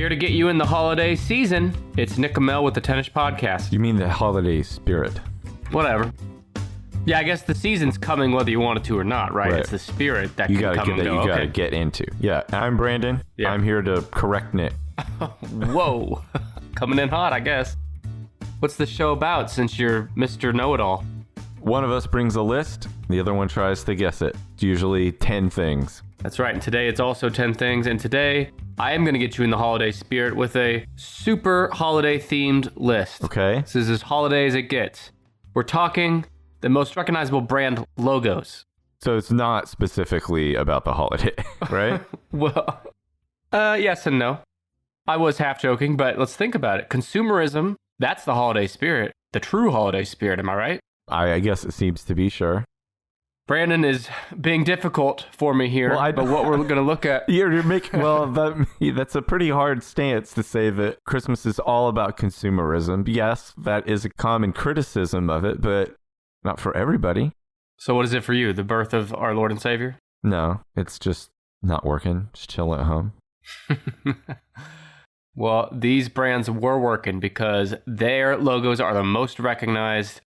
Here to get you in the holiday season, it's Nick Amell with the Tennis Podcast. You mean the holiday spirit? Whatever. Yeah, I guess the season's coming whether you want it to or not, right? It's the spirit that can come and go. You gotta get into. Yeah, I'm Brandon. Yeah. I'm here to correct Nick. Whoa. Coming in hot, I guess. What's the show about since you're Mr. Know-It-All? One of us brings a list, the other one tries to guess it. It's usually 10 things. That's right, and today it's also 10 things, and today I am going to get you in the holiday spirit with a super holiday-themed list. Okay. This is as holiday as it gets. We're talking the most recognizable brand logos. So it's not specifically about the holiday, right? Well, yes and no. I was half joking, but let's think about it. Consumerism, that's the holiday spirit, the true holiday spirit, am I right? I guess it seems to be, sure. Brandon is being difficult for me here, but what we're going to look at... You're making... Well, that's a pretty hard stance to say that Christmas is all about consumerism. Yes, that is a common criticism of it, but not for everybody. So what is it for you? The birth of our Lord and Savior? No, it's just not working. Just chilling at home. Well, these brands were working because their logos are the most recognized.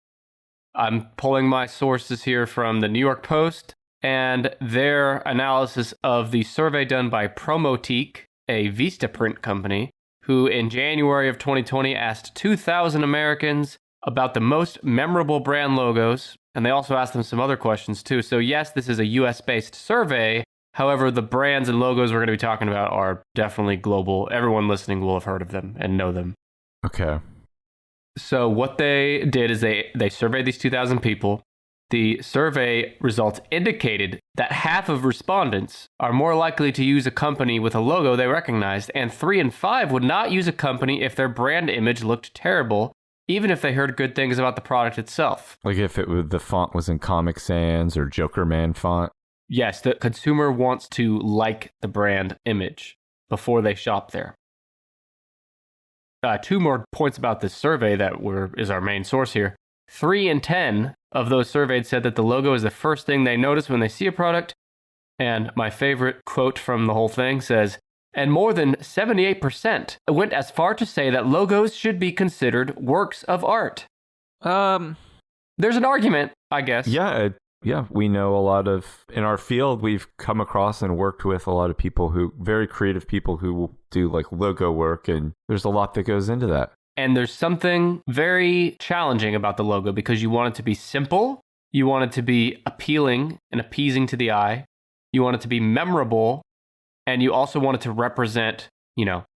I'm pulling my sources here from the New York Post and their analysis of the survey done by Promotique, a Vistaprint company, who in January of 2020 asked 2,000 Americans about the most memorable brand logos, and they also asked them some other questions too. So yes, this is a US-based survey. However, the brands and logos we're going to be talking about are definitely global. Everyone listening will have heard of them and know them. Okay. So what they did is they surveyed these 2,000 people. The survey results indicated that half of respondents are more likely to use a company with a logo they recognized, and 3 in 5 would not use a company if their brand image looked terrible, even if they heard good things about the product itself. Like if the font was in Comic Sans or Joker Man font? Yes, the consumer wants to like the brand image before they shop there. 2 more points about this survey that is our main source here. 3 in 10 of those surveyed said that the logo is the first thing they notice when they see a product. And my favorite quote from the whole thing says, and more than 78% went as far to say that logos should be considered works of art. There's an argument, I guess. Yeah, we know a lot of, in our field, we've come across and worked with a lot of people very creative people who do like logo work, and there's a lot that goes into that. And there's something very challenging about the logo because you want it to be simple, you want it to be appealing and appeasing to the eye, you want it to be memorable, and you also want it to represent,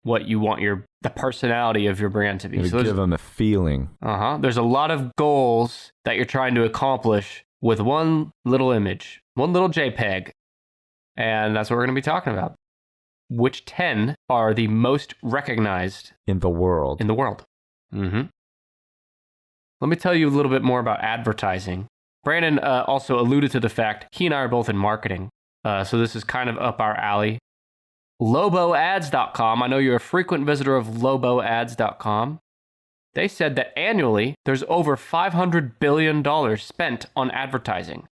what you want the personality of your brand to be. So give them a feeling. There's a lot of goals that you're trying to accomplish with one little image, one little JPEG. And that's what we're going to be talking about. Which 10 are the most recognized in the world? Mm-hmm. Let me tell you a little bit more about advertising. Brandon also alluded to the fact he and I are both in marketing. So this is kind of up our alley. Loboads.com. I know you're a frequent visitor of Loboads.com. They said that annually, there's over $500 billion spent on advertising.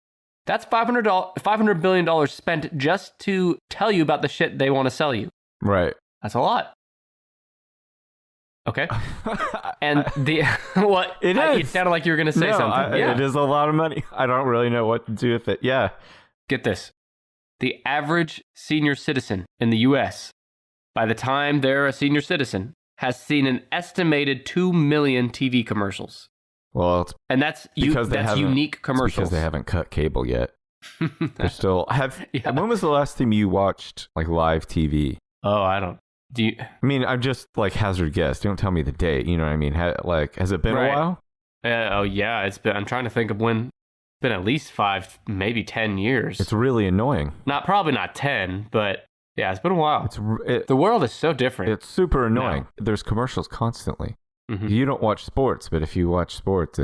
That's $500 billion spent just to tell you about the shit they want to sell you. Right. That's a lot. Okay. And what? It is. It sounded like you were going to say something. It is a lot of money. I don't really know what to do with it. Yeah. Get this. The average senior citizen in the U.S., by the time they're a senior citizen, has seen an estimated 2 million TV commercials. Well, and that's unique commercials. It's because they haven't cut cable yet. They're still When was the last time you watched like live TV? Oh, I don't. Do you? I mean, I'm just like hazard guess. Don't tell me the date. You know what I mean? Has it been a while? Oh yeah, it's been. I'm trying to think of when. It's been at least 5, maybe 10 years. It's really annoying. Probably not 10, but. Yeah, it's been a while. The world is so different. It's super annoying. No. There's commercials constantly. Mm-hmm. You don't watch sports, but if you watch sports,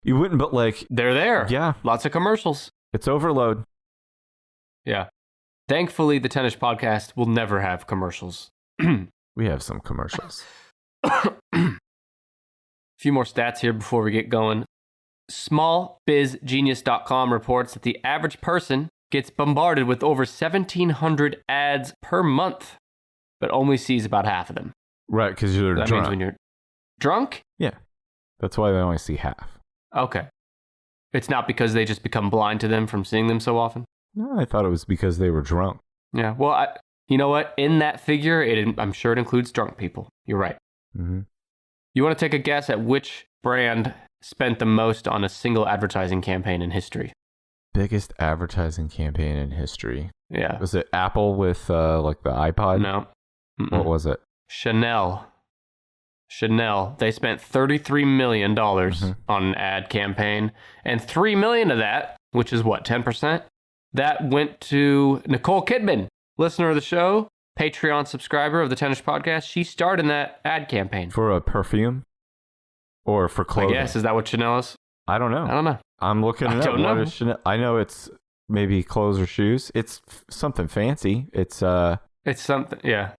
you wouldn't, but like... They're there. Yeah. Lots of commercials. It's overload. Yeah. Thankfully, the Tennis Podcast will never have commercials. We have some commercials. A few more stats here before we get going. SmallBizGenius.com reports that the average person gets bombarded with over 1,700 ads per month. but only sees about half of them. Right, because you're That drunk. means when you're drunk? Yeah, that's why they only see half. Okay. It's not because they just become blind to them from seeing them so often? No, I thought it was because they were drunk. Yeah, well, you know what? In that figure, I'm sure it includes drunk people. You're right. Mm-hmm. You want to take a guess at which brand spent the most on a single advertising campaign in history? Biggest advertising campaign in history. Yeah. Was it Apple with like the iPod? No. What was it? Chanel. They spent $33 million on an ad campaign, and $3 million of that, which is what, 10%? That went to Nicole Kidman, listener of the show, Patreon subscriber of the Tennis Podcast. She starred in that ad campaign. For a perfume? Or for clothing? I guess. Is that what Chanel is? I don't know. I don't know. I'm looking it up. Don't know. What is Chanel? I know it's maybe clothes or shoes. It's something fancy. It's something, yeah.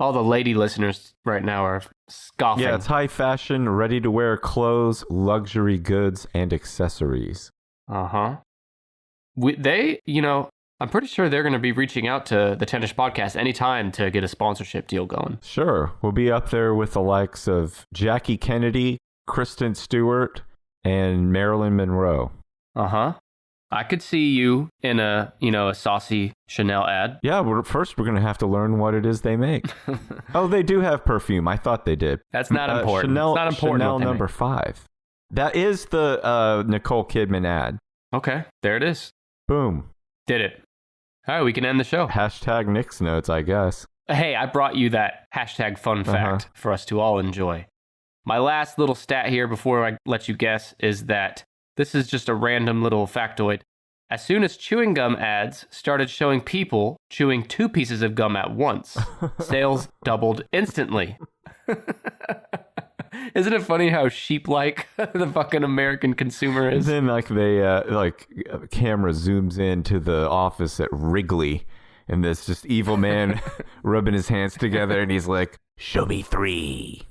All the lady listeners right now are scoffing. Yeah, it's high fashion, ready to wear clothes, luxury goods, and accessories. Uh-huh. I'm pretty sure they're going to be reaching out to the Tennis Podcast anytime to get a sponsorship deal going. Sure. We'll be up there with the likes of Jackie Kennedy, Kristen Stewart, and Marilyn Monroe. Uh-huh. I could see you in a saucy Chanel ad. Yeah, first we're going to have to learn what it is they make. Oh, they do have perfume. I thought they did. That's not important. Chanel, it's not important. Chanel number 5. That is the Nicole Kidman ad. Okay, there it is. Boom. Did it. All right, we can end the show. Hashtag Nick's Notes, I guess. Hey, I brought you that hashtag fun fact for us to all enjoy. My last little stat here before I let you guess is that this is just a random little factoid. As soon as chewing gum ads started showing people chewing 2 pieces of gum at once, sales doubled instantly. Isn't it funny how sheep-like the fucking American consumer is? Then camera zooms into the office at Wrigley, and this just evil man rubbing his hands together, and he's like, "Show me 3."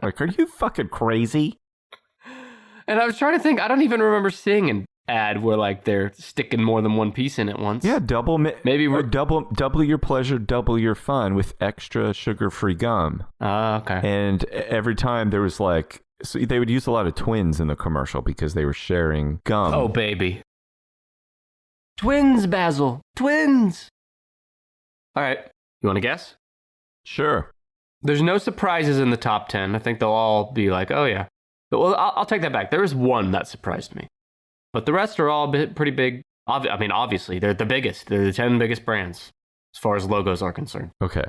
Like, are you fucking crazy? And I was trying to think, I don't even remember seeing an ad where like they're sticking more than 1 piece in at once. Yeah, double your pleasure, double your fun with extra sugar-free gum. Okay. And every time there was so they would use a lot of twins in the commercial because they were sharing gum. Oh, baby. Twins, Basil. Twins. All right. You want to guess? Sure. There's no surprises in the top 10. I think they'll all be like, oh, yeah. But, well, I'll take that back. There is one that surprised me. But the rest are all pretty big. Obviously, they're the biggest. They're the 10 biggest brands as far as logos are concerned. Okay.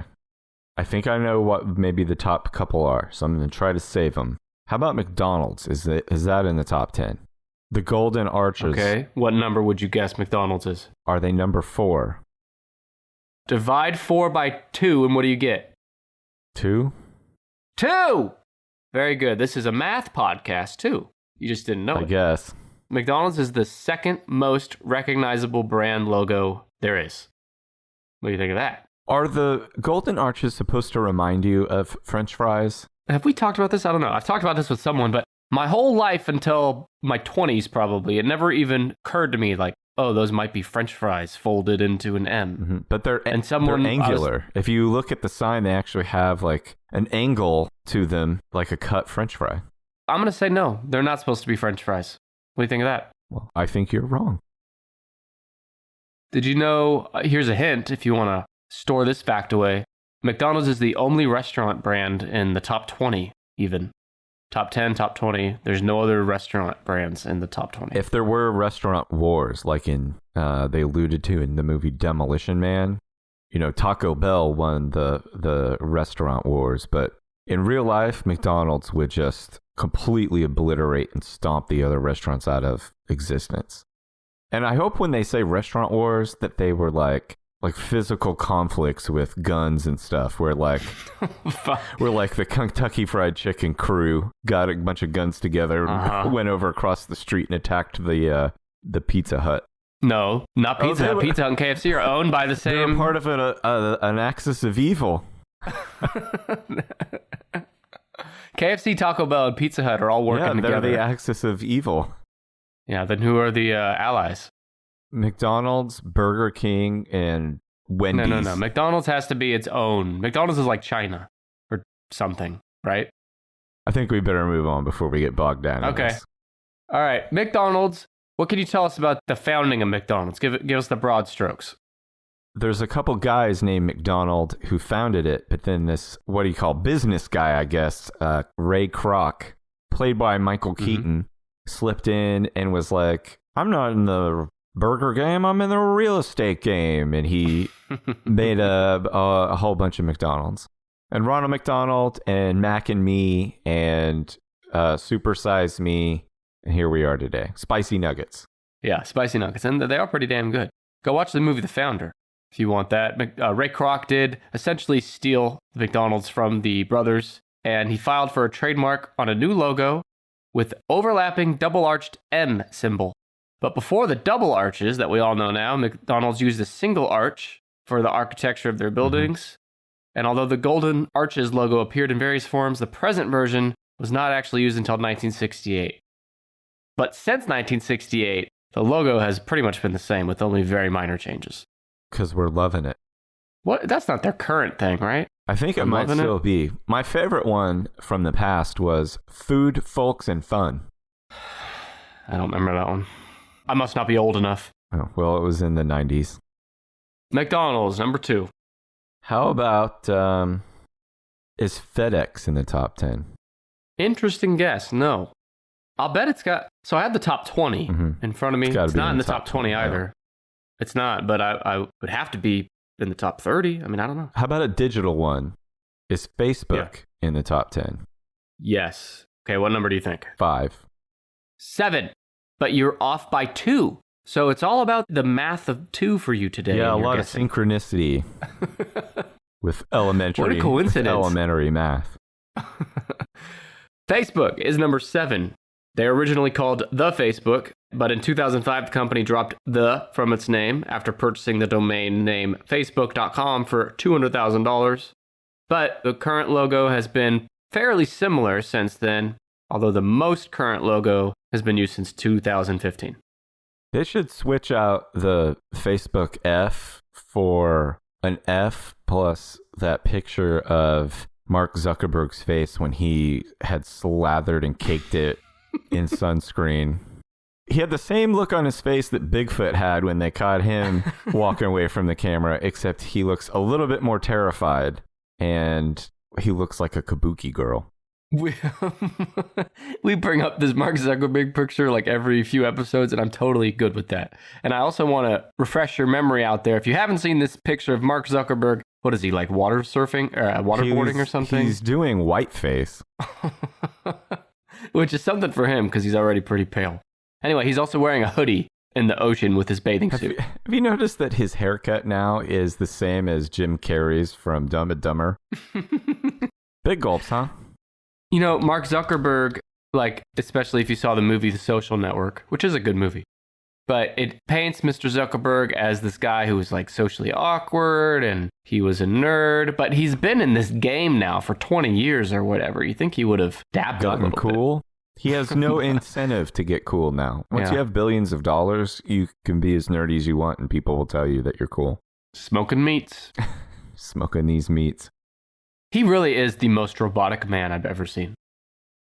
I think I know what maybe the top couple are, so I'm going to try to save them. How about McDonald's? Is that in the top 10? The Golden Arches. Okay. What number would you guess McDonald's is? Are they number 4? Divide 4 by 2, and what do you get? 2? 2! Very good. This is a math podcast, too. You just didn't know I it. guess. McDonald's is the second most recognizable brand logo there is. What do you think of that? Are the Golden Arches supposed to remind you of French fries? Have we talked about this? I don't know. I've talked about this with someone, but my whole life until my 20s probably, it never even occurred to me like, oh, those might be French fries folded into an M. Mm-hmm. But they're they're angular. If you look at the sign, they actually have like an angle to them, like a cut French fry. I'm going to say no. They're not supposed to be French fries. What do you think of that? Well, I think you're wrong. Did you know, here's a hint if you want to store this fact away. McDonald's is the only restaurant brand in the top 20 even. Top 10, top 20. There's no other restaurant brands in the top 20. If there were restaurant wars, like they alluded to in the movie Demolition Man, Taco Bell won the restaurant wars, but in real life, McDonald's would just completely obliterate and stomp the other restaurants out of existence. And I hope when they say restaurant wars that they were like physical conflicts with guns and stuff, where the Kentucky Fried Chicken crew got a bunch of guns together and went over across the street and attacked the Pizza Hut. No, not Pizza Hut. Pizza Hut and KFC are owned by the same. They're part of an axis of evil. KFC, Taco Bell, and Pizza Hut are all working together. They're the axis of evil. Yeah, then who are the allies? McDonald's, Burger King, and Wendy's. No. McDonald's has to be its own. McDonald's is like China or something, right? I think we better move on before we get bogged down. Okay. All right. McDonald's. What can you tell us about the founding of McDonald's? Give us the broad strokes. There's a couple guys named McDonald who founded it, but then this, what do you call, business guy, I guess, Ray Kroc, played by Michael Keaton, slipped in and was like, I'm not in the burger game, I'm in the real estate game. And he made a whole bunch of McDonald's. And Ronald McDonald and Mac and Me and Super Size Me. And here we are today. Spicy nuggets. Yeah, spicy nuggets. And they are pretty damn good. Go watch the movie The Founder if you want that. Ray Kroc did essentially steal the McDonald's from the brothers. And he filed for a trademark on a new logo with overlapping double-arched M symbol. But before the double arches that we all know now, McDonald's used a single arch for the architecture of their buildings. And although the Golden Arches logo appeared in various forms, the present version was not actually used until 1968. But since 1968, the logo has pretty much been the same with only very minor changes. Because we're loving it. What? That's not their current thing, right? I think it might still be. My favorite one from the past was Food, Folks, and Fun. I don't remember that one. I must not be old enough. Oh, well, it was in the 90s. McDonald's, number 2. How about, is FedEx in the top 10? Interesting guess. No. I'll bet it's got... So I had the top 20 in front of me. It's not in the top 20 either. No. It's not, but I would have to be in the top 30. I mean, I don't know. How about a digital one? Is Facebook in the top 10? Yes. Okay, what number do you think? 5. 7. But you're off by 2. So it's all about the math of 2 for you today. Yeah, a lot of synchronicity with elementary. What a coincidence. Elementary math. Facebook is number 7. They were originally called The Facebook, but in 2005, the company dropped the from its name after purchasing the domain name facebook.com for $200,000. But the current logo has been fairly similar since then, although the most current logo has been used since 2015. They should switch out the Facebook F for an F plus that picture of Mark Zuckerberg's face when he had slathered and caked it in sunscreen. He had the same look on his face that Bigfoot had when they caught him walking away from the camera, except he looks a little bit more terrified and he looks like a kabuki girl. We bring up this Mark Zuckerberg picture like every few episodes, and I'm totally good with that. And I also want to refresh your memory out there. If you haven't seen this picture of Mark Zuckerberg, what is he, like water surfing or waterboarding or something? He's doing whiteface. Which is something for him because he's already pretty pale. Anyway, he's also wearing a hoodie in the ocean with his bathing suit. Have you noticed that his haircut now is the same as Jim Carrey's from Dumb and Dumber? Big gulps, huh? You know, Mark Zuckerberg, like, especially if you saw the movie The Social Network, which is a good movie, but it paints Mr. Zuckerberg as this guy who was, like, socially awkward and he was a nerd, but he's been in this game now for 20 years or whatever. You think he would have dabbed a little cool? bit. He has no incentive to get cool now. Once you have billions of dollars, you can be as nerdy as you want and people will tell you that you're cool. Smoking meats. Smoking these meats. He really is the most robotic man I've ever seen.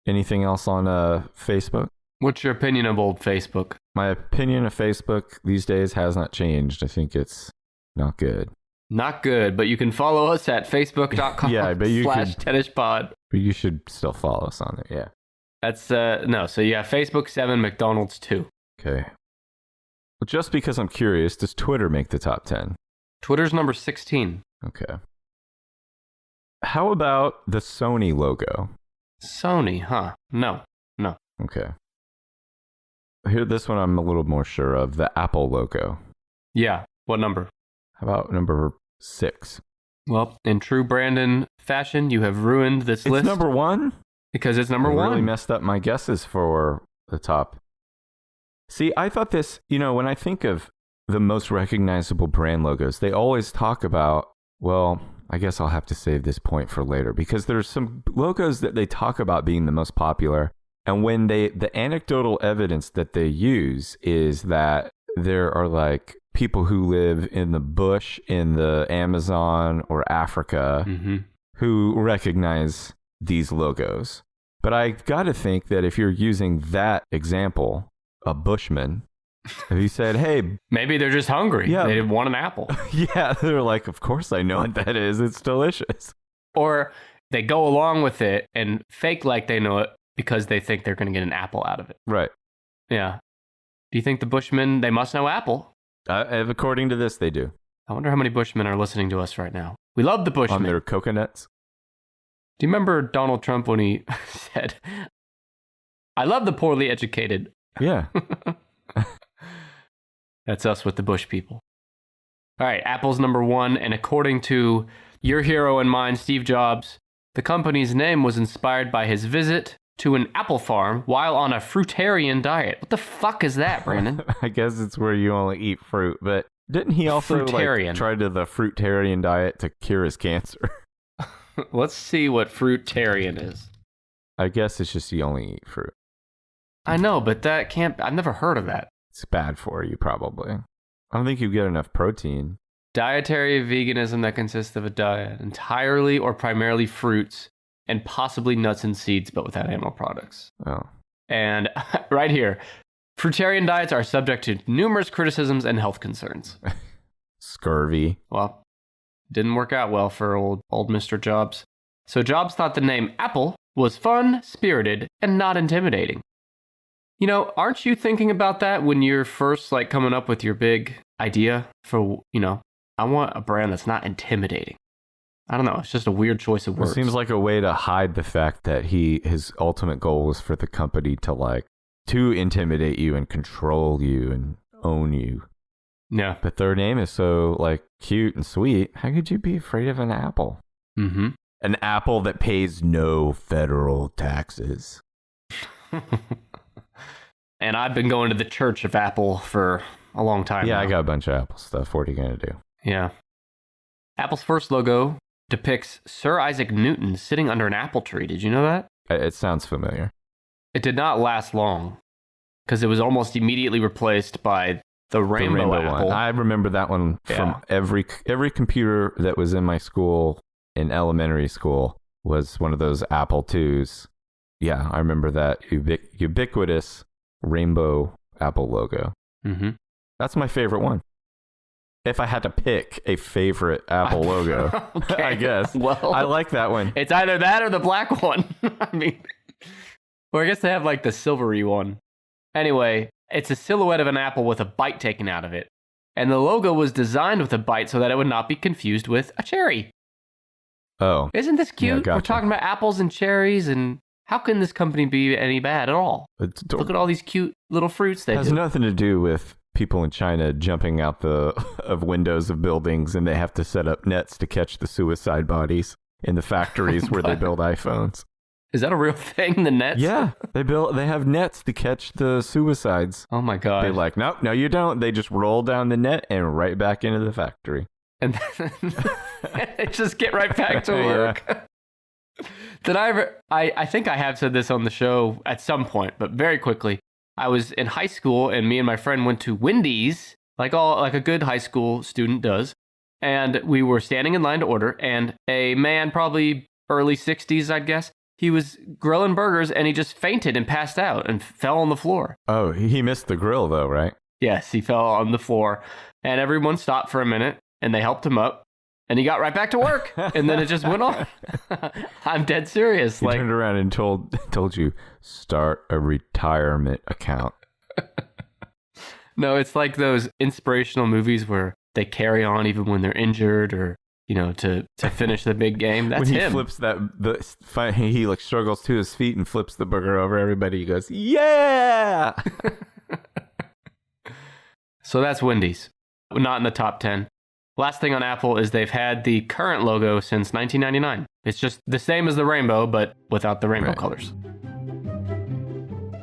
Anything else on Facebook? What's your opinion of old Facebook? My opinion of Facebook these days has not changed. I think it's not good. Not good, but you can follow us at facebook.com /tennispod. But you should still follow us on it, yeah. That's, no, so you have Facebook 7, McDonald's 2. Okay. Well, just because I'm curious, does Twitter make the top 10? Twitter's number 16. Okay. How about the Sony logo? Sony, huh? No. Okay. Here, this one I'm a little more sure of. The Apple logo. Yeah. What number? How about number 6? Well, in true Brandon fashion, you have ruined this list. It's number 1? Because it's number 1. Really messed up my guesses for the top. See, I thought this, when I think of the most recognizable brand logos, they always talk about, well, I guess I'll have to save this point for later because there's some logos that they talk about being the most popular. And when the anecdotal evidence that they use is that there are like people who live in the bush in the Amazon or Africa who recognize these logos. But I got to think that if you're using that example, a bushman, if you said, hey... Maybe they're just hungry. Yeah. They want an apple. Yeah, they're like, of course I know what that is. It's delicious. Or they go along with it and fake like they know it because they think they're going to get an apple out of it. Right. Yeah. Do you think the Bushmen, they must know apple? According to this, they do. I wonder how many Bushmen are listening to us right now. We love the Bushmen. On their coconuts? Do you remember Donald Trump when he said, I love the poorly educated? Yeah. That's us with the Bush people. All right, Apple's number one, and according to your hero and mine, Steve Jobs, the company's name was inspired by his visit to an apple farm while on a fruitarian diet. What the fuck is that, Brandon? I guess it's where you only eat fruit, but didn't he also try to the fruitarian diet to cure his cancer? Let's see what fruitarian is. I guess it's just you only eat fruit. I know, but that can't... I've never heard of that. It's bad for you, probably. I don't think you get enough protein. Dietary veganism that consists of a diet entirely or primarily fruits and possibly nuts and seeds, but without animal products. Oh. And right here, fruitarian diets are subject to numerous criticisms and health concerns. Scurvy. Well, didn't work out well for old Mr. Jobs. So Jobs thought the name Apple was fun, spirited, and not intimidating. You know, aren't you thinking about that when you're first like coming up with your big idea for, you know, I want a brand that's not intimidating. I don't know. It's just a weird choice of words. It seems like a way to hide the fact that his ultimate goal was for the company to intimidate you and control you and own you. Yeah. But their name is so cute and sweet. How could you be afraid of an apple? Mm-hmm. An apple that pays no federal taxes. And I've been going to the Church of Apple for a long time now. I got a bunch of Apple stuff. What are you going to do? Yeah. Apple's first logo depicts Sir Isaac Newton sitting under an apple tree. Did you know that? It sounds familiar. It did not last long because it was almost immediately replaced by the rainbow apple. one. I remember that one from every computer that was in my school in elementary school was one of those Apple IIs. Yeah, I remember that ubiquitous rainbow Apple logo. Mm-hmm. That's my favorite one. If I had to pick a favorite Apple logo, okay. I guess. Well, I like that one. It's either that or the black one. I mean, or I guess they have the silvery one. Anyway, it's a silhouette of an apple with a bite taken out of it. And the logo was designed with a bite so that it would not be confused with a cherry. Oh. Isn't this cute? Yeah, gotcha. We're talking about apples and cherries, and how can this company be any bad at all? Look at all these cute little fruits they do. It has nothing to do with people in China jumping out of windows of buildings and they have to set up nets to catch the suicide bodies in the factories where they build iPhones. Is that a real thing, the nets? Yeah, they have nets to catch the suicides. Oh my God. They're like, no, you don't. They just roll down the net and right back into the factory. And then they just get right back to work. Yeah. Did I ever, I think I have said this on the show at some point, but very quickly. I was in high school and me and my friend went to Wendy's, like a good high school student does. And we were standing in line to order and a man, probably early 60s, I'd guess, he was grilling burgers and he just fainted and passed out and fell on the floor. Oh, he missed the grill though, right? Yes, he fell on the floor and everyone stopped for a minute and they helped him up. And he got right back to work, and then it just went on. I'm dead serious. He turned around and told you, start a retirement account. No, it's like those inspirational movies where they carry on even when they're injured, or to finish the big game. That's when he him. Flips he struggles to his feet and flips the burger over everybody. He goes, yeah. So that's Wendy's, not in the top 10. Last thing on Apple is they've had the current logo since 1999. It's just the same as the rainbow, but without the rainbow colors.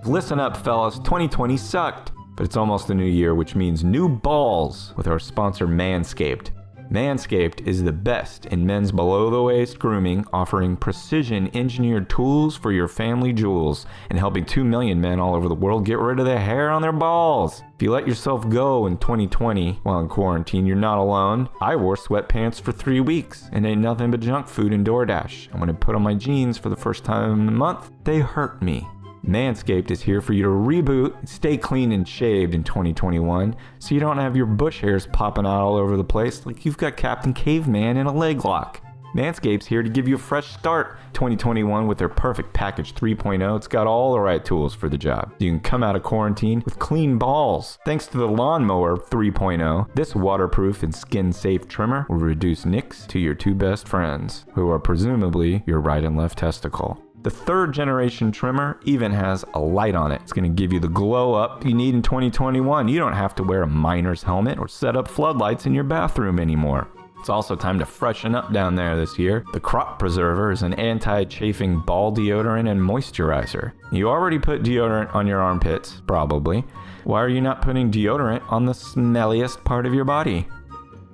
Listen up, fellas. 2020 sucked, but it's almost a new year, which means new balls with our sponsor Manscaped. Manscaped is the best in men's below-the-waist grooming, offering precision-engineered tools for your family jewels and helping 2 million men all over the world get rid of the hair on their balls. If you let yourself go in 2020 while in quarantine, you're not alone. I wore sweatpants for 3 weeks and ate nothing but junk food and DoorDash. And when I put on my jeans for the first time in a month, they hurt me. Manscaped is here for you to reboot and stay clean and shaved in 2021 so you don't have your bush hairs popping out all over the place like you've got Captain Caveman in a leg lock. Manscaped's here to give you a fresh start 2021 with their Perfect Package 3.0. It's got all the right tools for the job. You can come out of quarantine with clean balls. Thanks to the Lawnmower 3.0, this waterproof and skin-safe trimmer will reduce nicks to your 2 best friends, who are presumably your right and left testicle. The 3rd generation trimmer even has a light on it. It's going to give you the glow up you need in 2021. You don't have to wear a miner's helmet or set up floodlights in your bathroom anymore. It's also time to freshen up down there this year. The Crop Preserver is an anti-chafing ball deodorant and moisturizer. You already put deodorant on your armpits, probably. Why are you not putting deodorant on the smelliest part of your body?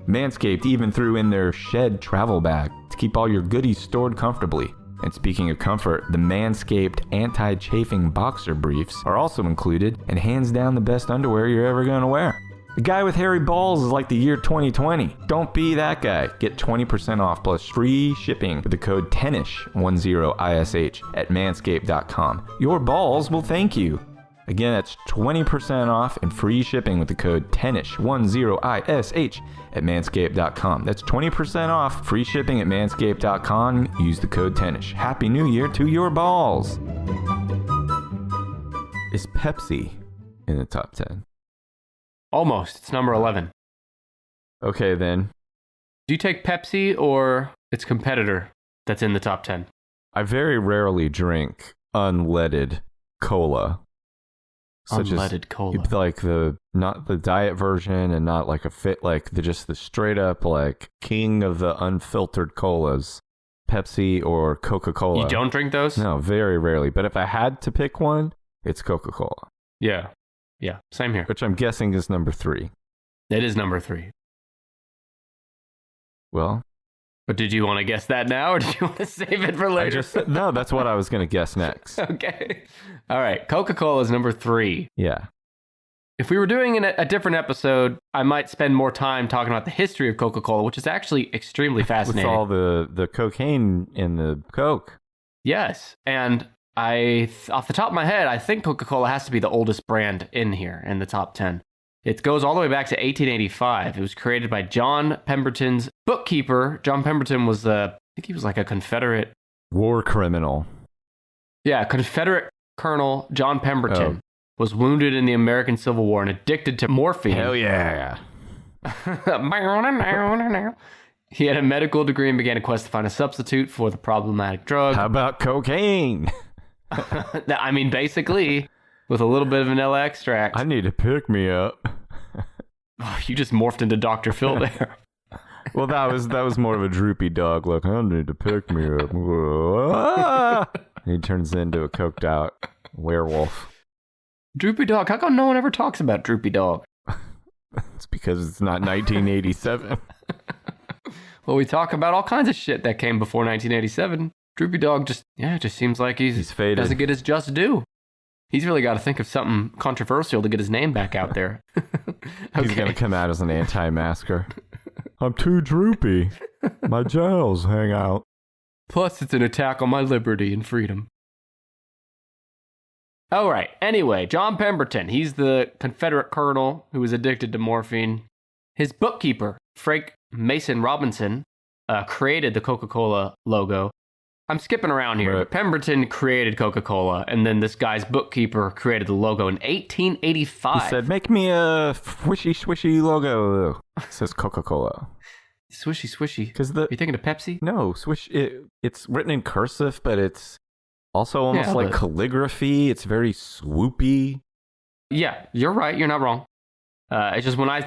Manscaped even threw in their Shed travel bag to keep all your goodies stored comfortably. And speaking of comfort, the Manscaped anti-chafing boxer briefs are also included and hands down the best underwear you're ever going to wear. The guy with hairy balls is like the year 2020. Don't be that guy. Get 20% off plus free shipping with the code TENNISH, 10ISH at manscaped.com. Your balls will thank you. Again, that's 20% off and free shipping with the code TENNISH, 10ISH at manscaped.com. That's 20% off, free shipping at manscaped.com. Use the code TENNISH. Happy New Year to your balls. Is Pepsi in the top 10? Almost. It's number 11. Okay, then. Do you take Pepsi or its competitor that's in the top 10? I very rarely drink unleaded cola. Such Unleaded cola. Like not the diet version and not like just the straight up like king of the unfiltered colas, Pepsi or Coca-Cola. You don't drink those? No, very rarely. But if I had to pick one, it's Coca-Cola. Yeah. Yeah. Same here. Which I'm guessing is number 3. It is number 3. Well. But did you want to guess that now or did you want to save it for later? No, that's what I was going to guess next. Okay. All right. Coca-Cola is number 3. Yeah. If we were doing a different episode, I might spend more time talking about the history of Coca-Cola, which is actually extremely fascinating. With all the cocaine in the Coke. Yes. And off the top of my head, I think Coca-Cola has to be the oldest brand in here in the top 10. It goes all the way back to 1885. It was created by John Pemberton's bookkeeper. John Pemberton was, I think he was like a Confederate. War criminal. Yeah, Confederate Colonel John Pemberton was wounded in the American Civil War and addicted to morphine. Hell yeah. He had a medical degree and began a quest to find a substitute for the problematic drug. How about cocaine? I mean, basically, with a little bit of vanilla extract. I need to pick me up. Oh, you just morphed into Dr. Phil there. Well, that was more of a droopy dog. Look, I need to pick me up. And he turns into a coked out werewolf. Droopy Dog. How come no one ever talks about Droopy Dog? It's because it's not 1987. Well, we talk about all kinds of shit that came before 1987. Droopy Dog just seems like he's faded. Doesn't get his just due. He's really got to think of something controversial to get his name back out there. Okay. He's going to come out as an anti-masker. I'm too droopy. My jowls hang out. Plus, it's an attack on my liberty and freedom. All right. Anyway, John Pemberton. He's the Confederate colonel who was addicted to morphine. His bookkeeper, Frank Mason Robinson, created the Coca-Cola logo. I'm skipping around here. Right. Pemberton created Coca-Cola, and then this guy's bookkeeper created the logo in 1885. He said, make me a swishy logo. It says Coca-Cola. Swishy. Are you thinking of Pepsi? No, it's written in cursive, but it's also almost like calligraphy. It's very swoopy. Yeah, you're right. You're not wrong. It's just when I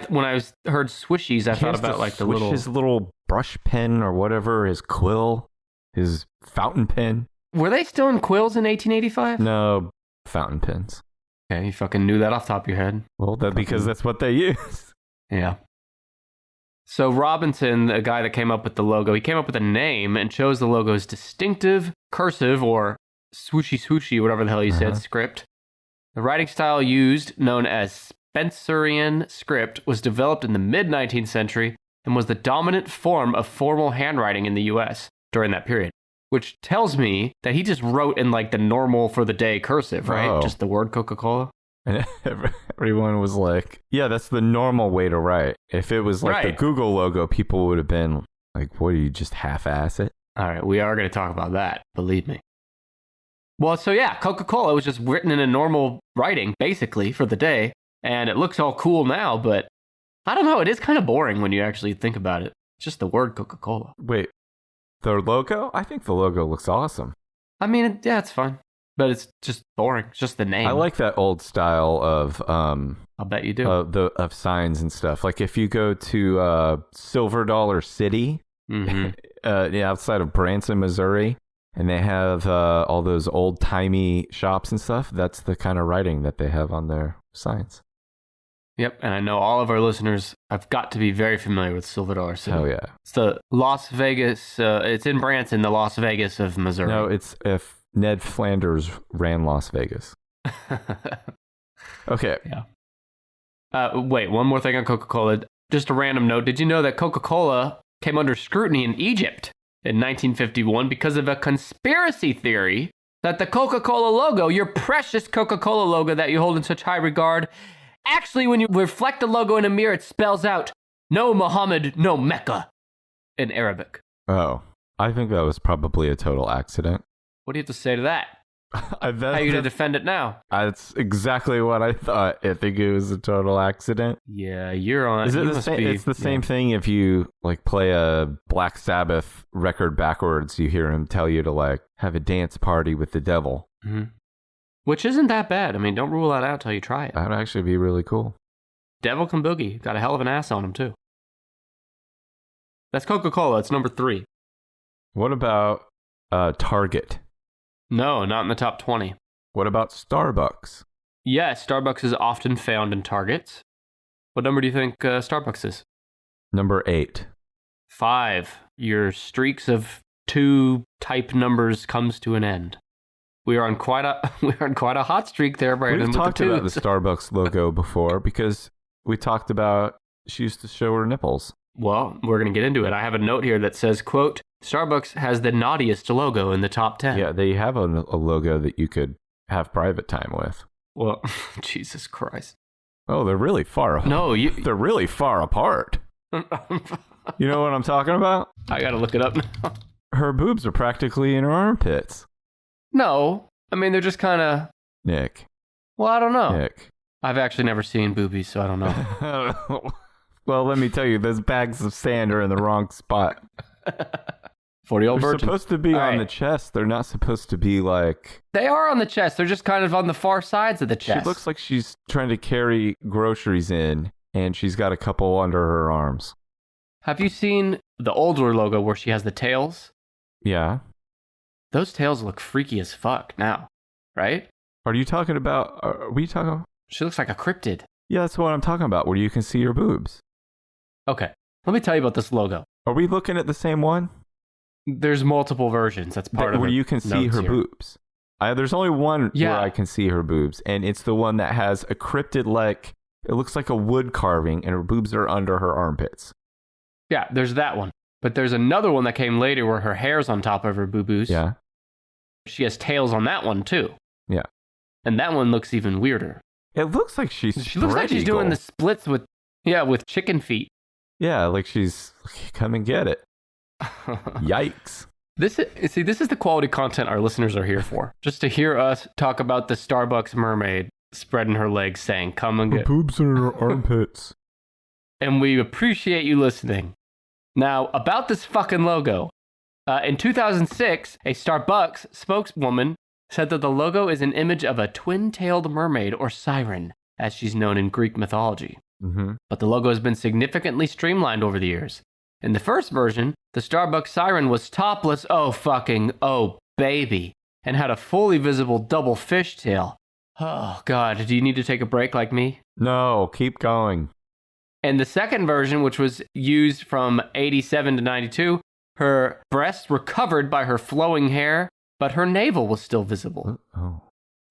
heard swishies, I thought about like his little brush pen or whatever, his quill. His fountain pen. Were they still in quills in 1885? No, fountain pens. Okay, you fucking knew that off the top of your head. Well, because that's what they use. Yeah. So Robinson, the guy that came up with the logo, he came up with a name and chose the logo's distinctive cursive or swooshy, whatever the hell you said, script. The writing style used, known as Spencerian script, was developed in the mid-19th century and was the dominant form of formal handwriting in the U.S. during that period, which tells me that he just wrote in like the normal for the day cursive, right? Oh. Just the word Coca-Cola. And everyone was like, yeah, that's the normal way to write. If it was like the Google logo, people would have been like, what, do you just half-ass it? All right, we are going to talk about that, believe me. Well, so yeah, Coca-Cola was just written in a normal writing, basically, for the day, and it looks all cool now, but I don't know, it is kind of boring when you actually think about it. It's just the word Coca-Cola. Wait, the logo? I think the logo looks awesome. I mean, yeah, it's fun. But it's just boring. It's just the name. I like that old style of I'll bet you do. Of signs and stuff. Like if you go to Silver Dollar City, outside of Branson, Missouri, and they have all those old timey shops and stuff. That's the kind of writing that they have on their signs. Yep, and I know all of our listeners have got to be very familiar with Silver Dollar City. Oh yeah, it's the Las Vegas. It's in Branson, the Las Vegas of Missouri. No, it's if Ned Flanders ran Las Vegas. Okay. Yeah. Wait, one more thing on Coca-Cola. Just a random note. Did you know that Coca-Cola came under scrutiny in Egypt in 1951 because of a conspiracy theory that the Coca-Cola logo, your precious Coca-Cola logo that you hold in such high regard, actually, when you reflect the logo in a mirror, it spells out, "No Muhammad, no Mecca," in Arabic. Oh, I think that was probably a total accident. What do you have to say to that? How are you going to defend it now? That's exactly what I thought. I think it was a total accident. Yeah, you're on. Is it the same? It's the same thing if you like play a Black Sabbath record backwards. You hear him tell you to like have a dance party with the devil. Mm-hmm. Which isn't that bad. I mean, don't rule that out till you try it. That would actually be really cool. Devil can boogie. Got a hell of an ass on him too. That's Coca-Cola. It's number 3. What about Target? No, not in the top 20. What about Starbucks? Yes, Starbucks is often found in Targets. What number do you think Starbucks is? Number 8. 5. Your streaks of 2 type numbers comes to an end. We are on quite a hot streak there, Brandon. We've talked about the Starbucks logo before because we talked about she used to show her nipples. Well, we're going to get into it. I have a note here that says, quote, Starbucks has the naughtiest logo in the top 10. Yeah, they have a logo that you could have private time with. Well, Jesus Christ. Oh, they're really far. No, they're really far apart. You know what I'm talking about? I got to look it up now. Her boobs are practically in her armpits. No, I mean, they're just kind of... Nick. Well, I don't know. Nick. I've actually never seen boobies, so I don't know. I don't know. Well, let me tell you, those bags of sand are in the wrong spot. 40-year-old virgin. They're supposed to be on the chest. They're not supposed to be like... They are on the chest. They're just kind of on the far sides of the chest. She looks like she's trying to carry groceries in, and she's got a couple under her arms. Have you seen the older logo where she has the tails? Yeah. Those tails look freaky as fuck now, right? Are you talking about... Are we talking... She looks like a cryptid. Yeah, that's what I'm talking about, where you can see her boobs. Okay, let me tell you about this logo. Are we looking at the same one? There's multiple versions. That's part of where you can see her boobs. There's only one where I can see her boobs, and it's the one that has a cryptid like... It looks like a wood carving, and her boobs are under her armpits. Yeah, there's that one. But there's another one that came later where her hair's on top of her boo-boos. Yeah. She has tails on that one, too. Yeah. And that one looks even weirder. It looks like she looks like she's doing the splits with chicken feet. Yeah, like she's, come and get it. Yikes. This is the quality content our listeners are here for. Just to hear us talk about the Starbucks mermaid spreading her legs saying, come and get... Her boobs are in her armpits. And we appreciate you listening. Now, about this fucking logo. In 2006, a Starbucks spokeswoman said that the logo is an image of a twin-tailed mermaid or siren, as she's known in Greek mythology. Mm-hmm. But the logo has been significantly streamlined over the years. In the first version, the Starbucks siren was topless, oh baby, and had a fully visible double fishtail. Oh God, do you need to take a break like me? No, keep going. And the second version, which was used from 87 to 92, her breasts were covered by her flowing hair, but her navel was still visible. Oh.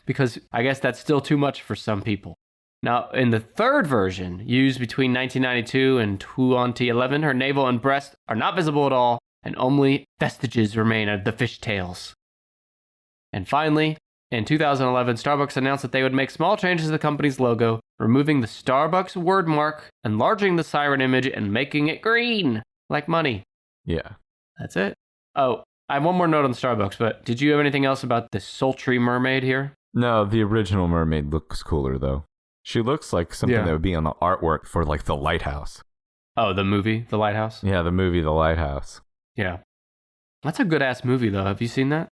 Because I guess that's still too much for some people. Now, in the third version, used between 1992 and 2011, her navel and breast are not visible at all, and only vestiges remain of the fishtails. And finally, in 2011, Starbucks announced that they would make small changes to the company's logo, removing the Starbucks word mark, enlarging the siren image, and making it green, like money. Yeah. That's it. Oh, I have one more note on Starbucks, but did you have anything else about this sultry mermaid here? No, the original mermaid looks cooler, though. She looks like something that would be on the artwork for, like, The Lighthouse. Oh, the movie, The Lighthouse? Yeah, the movie The Lighthouse. Yeah. That's a good-ass movie, though. Have you seen that?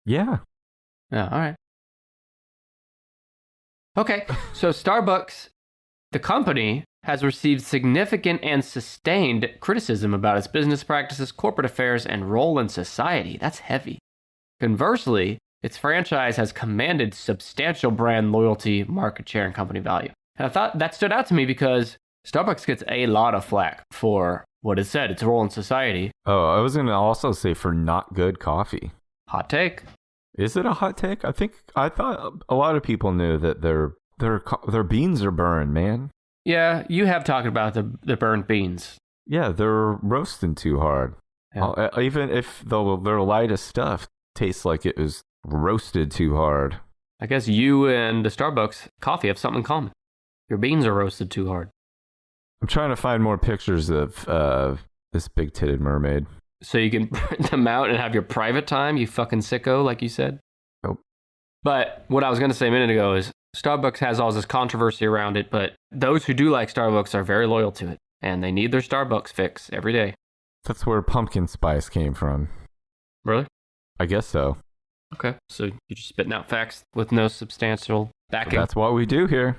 Yeah. Yeah, all right. Okay, so Starbucks, the company, has received significant and sustained criticism about its business practices, corporate affairs, and role in society. That's heavy. Conversely, its franchise has commanded substantial brand loyalty, market share, and company value. And I thought that stood out to me because Starbucks gets a lot of flack for what is said, its role in society. Oh, I was going to also say for not good coffee. Hot take. Is it a hot take? I thought a lot of people knew that their beans are burned, man. Yeah, you have talked about the burned beans. Yeah, they're roasting too hard. Yeah. Even if their lightest stuff tastes like it was roasted too hard. I guess you and the Starbucks coffee have something in common. Your beans are roasted too hard. I'm trying to find more pictures of this big-titted mermaid. So you can print them out and have your private time, you fucking sicko, like you said? Nope. But what I was going to say a minute ago is Starbucks has all this controversy around it, but those who do like Starbucks are very loyal to it, and they need their Starbucks fix every day. That's where pumpkin spice came from. Really? I guess so. Okay, so you're just spitting out facts with no substantial backing. That's what we do here.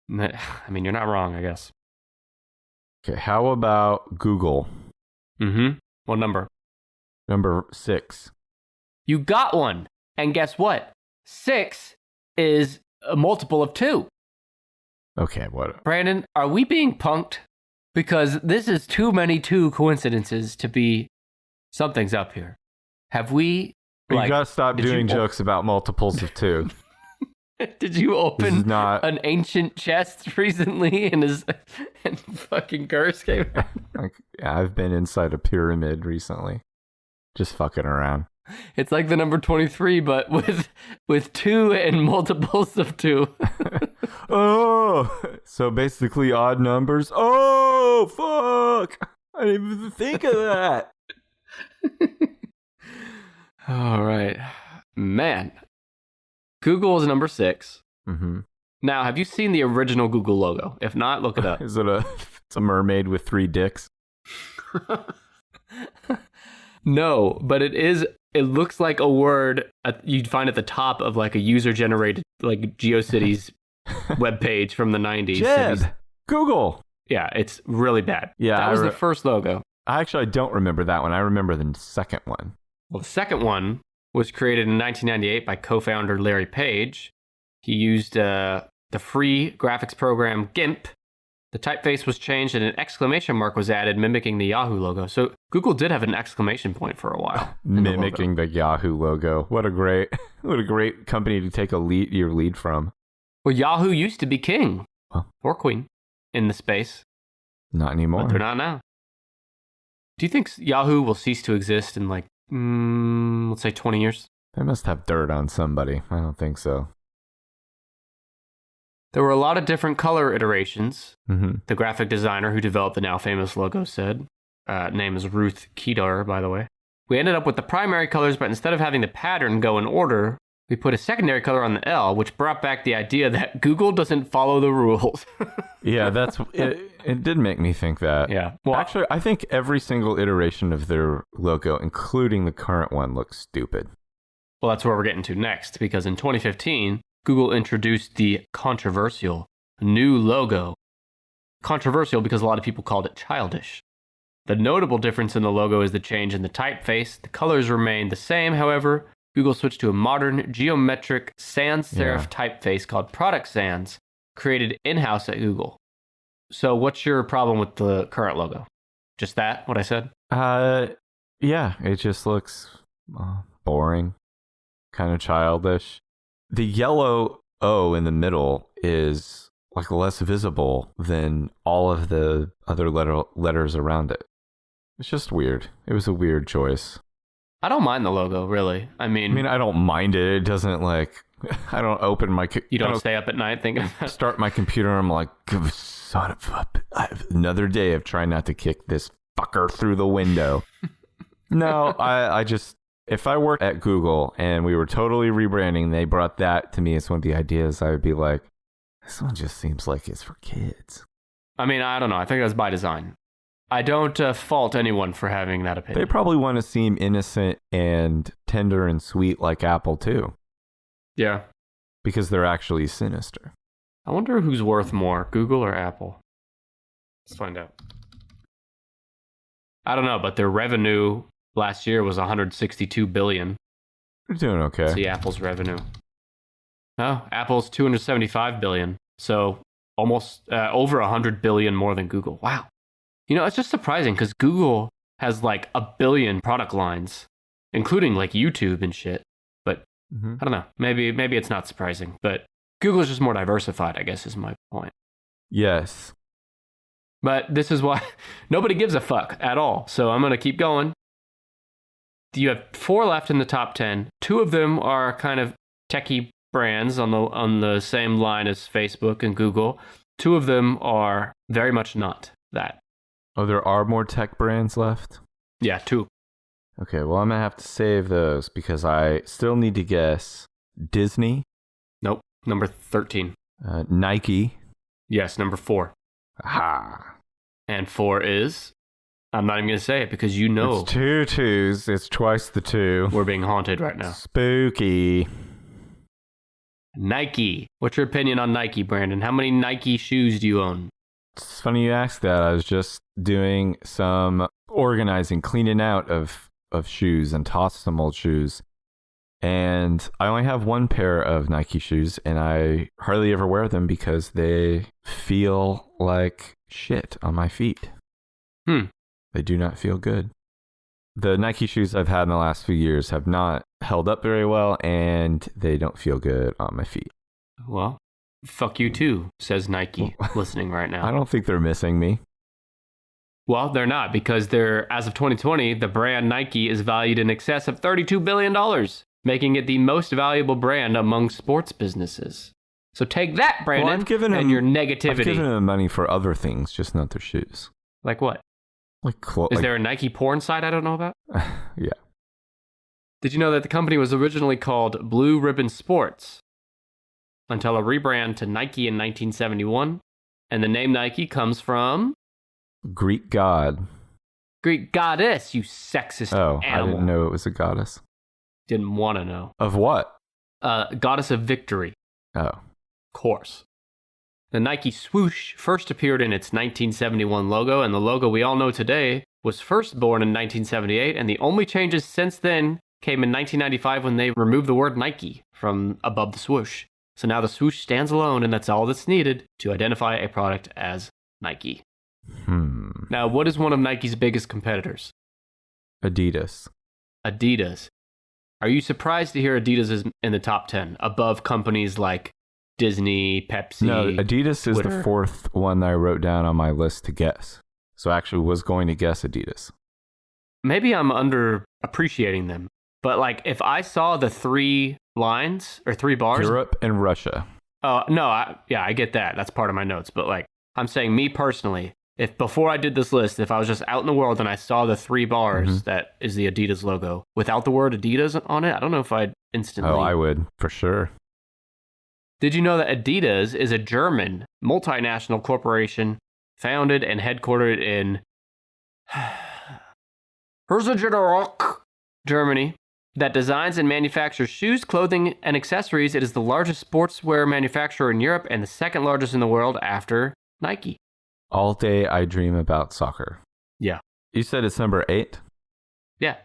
I mean, you're not wrong, I guess. Okay, how about Google? Mm-hmm. What number? Number 6. You got one. And guess what? 6 is a multiple of 2. Okay, what? Brandon, are we being punked? Because this is too many 2 coincidences to be something's up here. Have we... You gotta stop doing jokes about multiples of 2. Did you open not... an ancient chest recently and fucking curse came out? Yeah, I've been inside a pyramid recently. Just fucking around. It's like the number 23, but with 2 and multiples of 2. Oh, so basically odd numbers. Oh, fuck. I didn't even think of that. All right. Man. Google is number 6. Mm-hmm. Now, have you seen the original Google logo? If not, look it up. Is it it's a mermaid with 3 dicks? No, but it looks like a word you'd find at the top of like a user-generated like GeoCities webpage from the 90s. Jed, Google. Yeah, it's really bad. Yeah, that was the first logo. I don't remember that one. I remember the second one. Well, the second one was created in 1998 by co-founder Larry Page. He used the free graphics program GIMP. The typeface was changed and an exclamation mark was added, mimicking the Yahoo logo. So Google did have an exclamation point for a while. Mimicking the Yahoo logo. What a great company to take your lead from. Well, Yahoo used to be king or queen in the space. Not anymore. But they're not now. Do you think Yahoo will cease to exist in like, let's say 20 years? They must have dirt on somebody. I don't think so. There were a lot of different color iterations. Mm-hmm. The graphic designer who developed the now famous logo said, name is Ruth Kedar, by the way. We ended up with the primary colors, but instead of having the pattern go in order, we put a secondary color on the L, which brought back the idea that Google doesn't follow the rules. Yeah, it did make me think that. Yeah. Well, actually, I think every single iteration of their logo, including the current one, looks stupid. Well, that's where we're getting to next, because in 2015, Google introduced the controversial new logo. Controversial because a lot of people called it childish. The notable difference in the logo is the change in the typeface. The colors remain the same, however. Google switched to a modern geometric sans serif typeface called Product Sans, created in-house at Google. So what's your problem with the current logo? Just that, what I said? Yeah, it just looks boring, kind of childish. The yellow O in the middle is like less visible than all of the other letters around it. It's just weird. It was a weird choice. I don't mind the logo, really. I mean, I don't mind it. It doesn't like, I don't open my... You don't stay up at night thinking about it? Start my computer and I'm like, son of a... I have another day of trying not to kick this fucker through the window. No, I just... If I worked at Google and we were totally rebranding, they brought that to me as one of the ideas, I would be like, this one just seems like it's for kids. I mean, I don't know. I think that's by design. I don't fault anyone for having that opinion. They probably want to seem innocent and tender and sweet like Apple too. Yeah. Because they're actually sinister. I wonder who's worth more, Google or Apple? Let's find out. I don't know, but their revenue last year was $162 billion. They're doing okay. See Apple's revenue. Oh, Apple's $275 billion. So almost over $100 billion more than Google. Wow. You know, it's just surprising because Google has like 1 billion product lines, including like YouTube and shit. But I don't know. Maybe it's not surprising. But Google's just more diversified, I guess, is my point. Yes. But this is why nobody gives a fuck at all. So I'm going to keep going. You have 4 left in the top 10. 2 of them are kind of techie brands on the same line as Facebook and Google. 2 of them are very much not that. Oh, there are more tech brands left? Yeah, 2. Okay, well, I'm going to have to save those because I still need to guess Disney. Nope, number 13. Nike. Yes, number 4. Aha. And 4 is... I'm not even going to say it because you know... It's 2 2s. It's twice the 2. We're being haunted right now. Spooky. Nike. What's your opinion on Nike, Brandon? How many Nike shoes do you own? It's funny you ask that. I was just doing some organizing, cleaning out of shoes and tossed some old shoes. And I only have 1 pair of Nike shoes, and I hardly ever wear them because they feel like shit on my feet. They do not feel good. The Nike shoes I've had in the last few years have not held up very well, and they don't feel good on my feet. Well, fuck you too, says Nike, listening right now. I don't think they're missing me. Well, they're not, because as of 2020, the brand Nike is valued in excess of $32 billion, making it the most valuable brand among sports businesses. So take that, Brandon, well, I've given and your negativity. I've given them money for other things, just not their shoes. Like what? Is there a Nike porn site I don't know about? Yeah. Did you know that the company was originally called Blue Ribbon Sports until a rebrand to Nike in 1971? And the name Nike comes from... Greek god. Greek goddess, you sexist animal. I didn't know it was a goddess. Didn't want to know. Of what? Goddess of victory. Oh. Of course. The Nike swoosh first appeared in its 1971 logo, and the logo we all know today was first born in 1978, and the only changes since then came in 1995 when they removed the word Nike from above the swoosh. So now the swoosh stands alone, and that's all that's needed to identify a product as Nike. Now, what is one of Nike's biggest competitors? Adidas. Adidas. Are you surprised to hear Adidas is in the top 10, above companies like Disney, Pepsi? No, Adidas Twitter? is the 4th one that I wrote down on my list to guess. So I actually was going to guess Adidas. Maybe I'm underappreciating them. But like, if I saw the 3 lines or 3 bars... Europe and Russia. Oh, no, I get that. That's part of my notes. But like, I'm saying me personally, if before I did this list, if I was just out in the world and I saw the 3 bars that is the Adidas logo without the word Adidas on it, I don't know if I'd instantly... Oh, I would, for sure. Did you know that Adidas is a German multinational corporation founded and headquartered in Herzogenaurach, Germany, that designs and manufactures shoes, clothing, and accessories? It is the largest sportswear manufacturer in Europe and the 2nd largest in the world after Nike. All day I dream about soccer. Yeah. You said it's number 8? Yeah.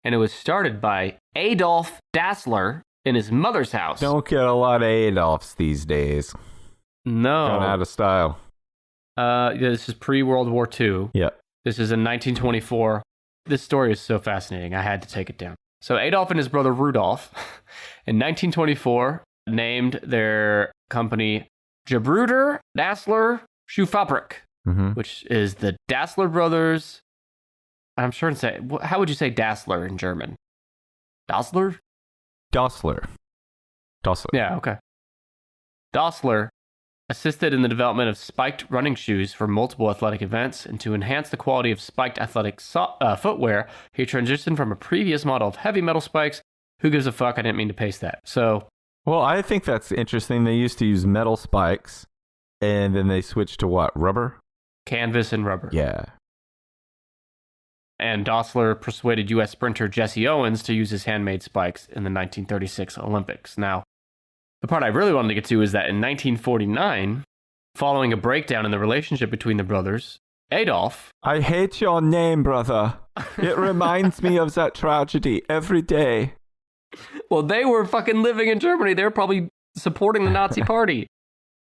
And it was started by Adolf Dassler in his mother's house. Don't get a lot of Adolfs these days. No. Gone out of style. This is pre-World War II. Yeah. This is in 1924. This story is so fascinating. I had to take it down. So Adolf and his brother Rudolf, in 1924, named their company Gebruder Dassler Schuhfabrik, which is the Dassler brothers. I'm sure to say, how would you say Dassler in German? Dassler? Dassler. Yeah, okay. Dassler assisted in the development of spiked running shoes for multiple athletic events, and to enhance the quality of spiked athletic footwear, he transitioned from a previous model of heavy metal spikes. Who gives a fuck? I didn't mean to paste that. So, well, I think that's interesting. They used to use metal spikes, and then they switched to what? Rubber? Canvas and rubber. Yeah. And Dassler persuaded U.S. sprinter Jesse Owens to use his handmade spikes in the 1936 Olympics. Now, the part I really wanted to get to is that in 1949, following a breakdown in the relationship between the brothers, Adolf... I hate your name, brother. It reminds me of that tragedy every day. Well, they were fucking living in Germany. They were probably supporting the Nazi party.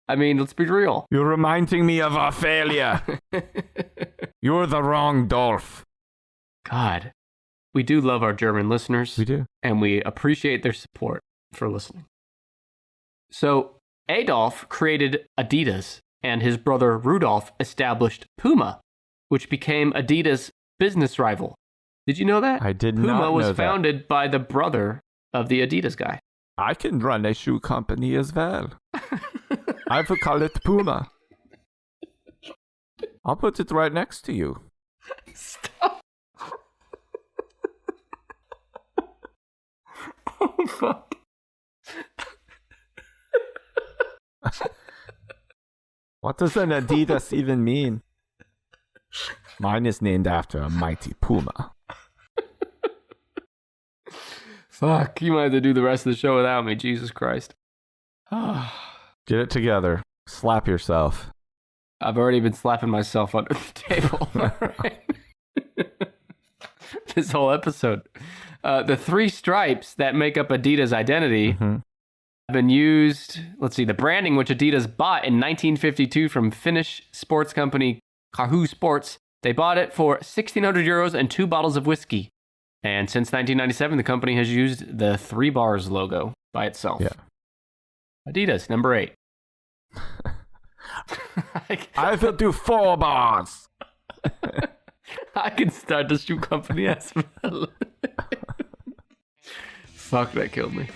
I mean, let's be real. You're reminding me of our failure. You're the wrong Dolph. God, we do love our German listeners. We do. And we appreciate their support for listening. So Adolf created Adidas, and his brother Rudolf established Puma, which became Adidas' business rival. Did you know that? I did Puma not know was that. founded by the brother of the Adidas guy. I can run a shoe company as well. I will call it Puma. I'll put it right next to you. Stop. Oh, fuck. What does an Adidas even mean? Mine is named after a mighty puma. Fuck, you might have to do the rest of the show without me, Jesus Christ. Get it together. Slap yourself. I've already been slapping myself under the table. This whole episode. The three stripes that make up Adidas' identity have been used. Let's see, the branding which Adidas bought in 1952 from Finnish sports company Karhu Sports. They bought it for 1,600 euros and 2 bottles of whiskey. And since 1997, the company has used the 3 bars logo by itself. Yeah. Adidas, number 8. I will do 4 bars. I can start the shoe company as well. Fuck, that killed me.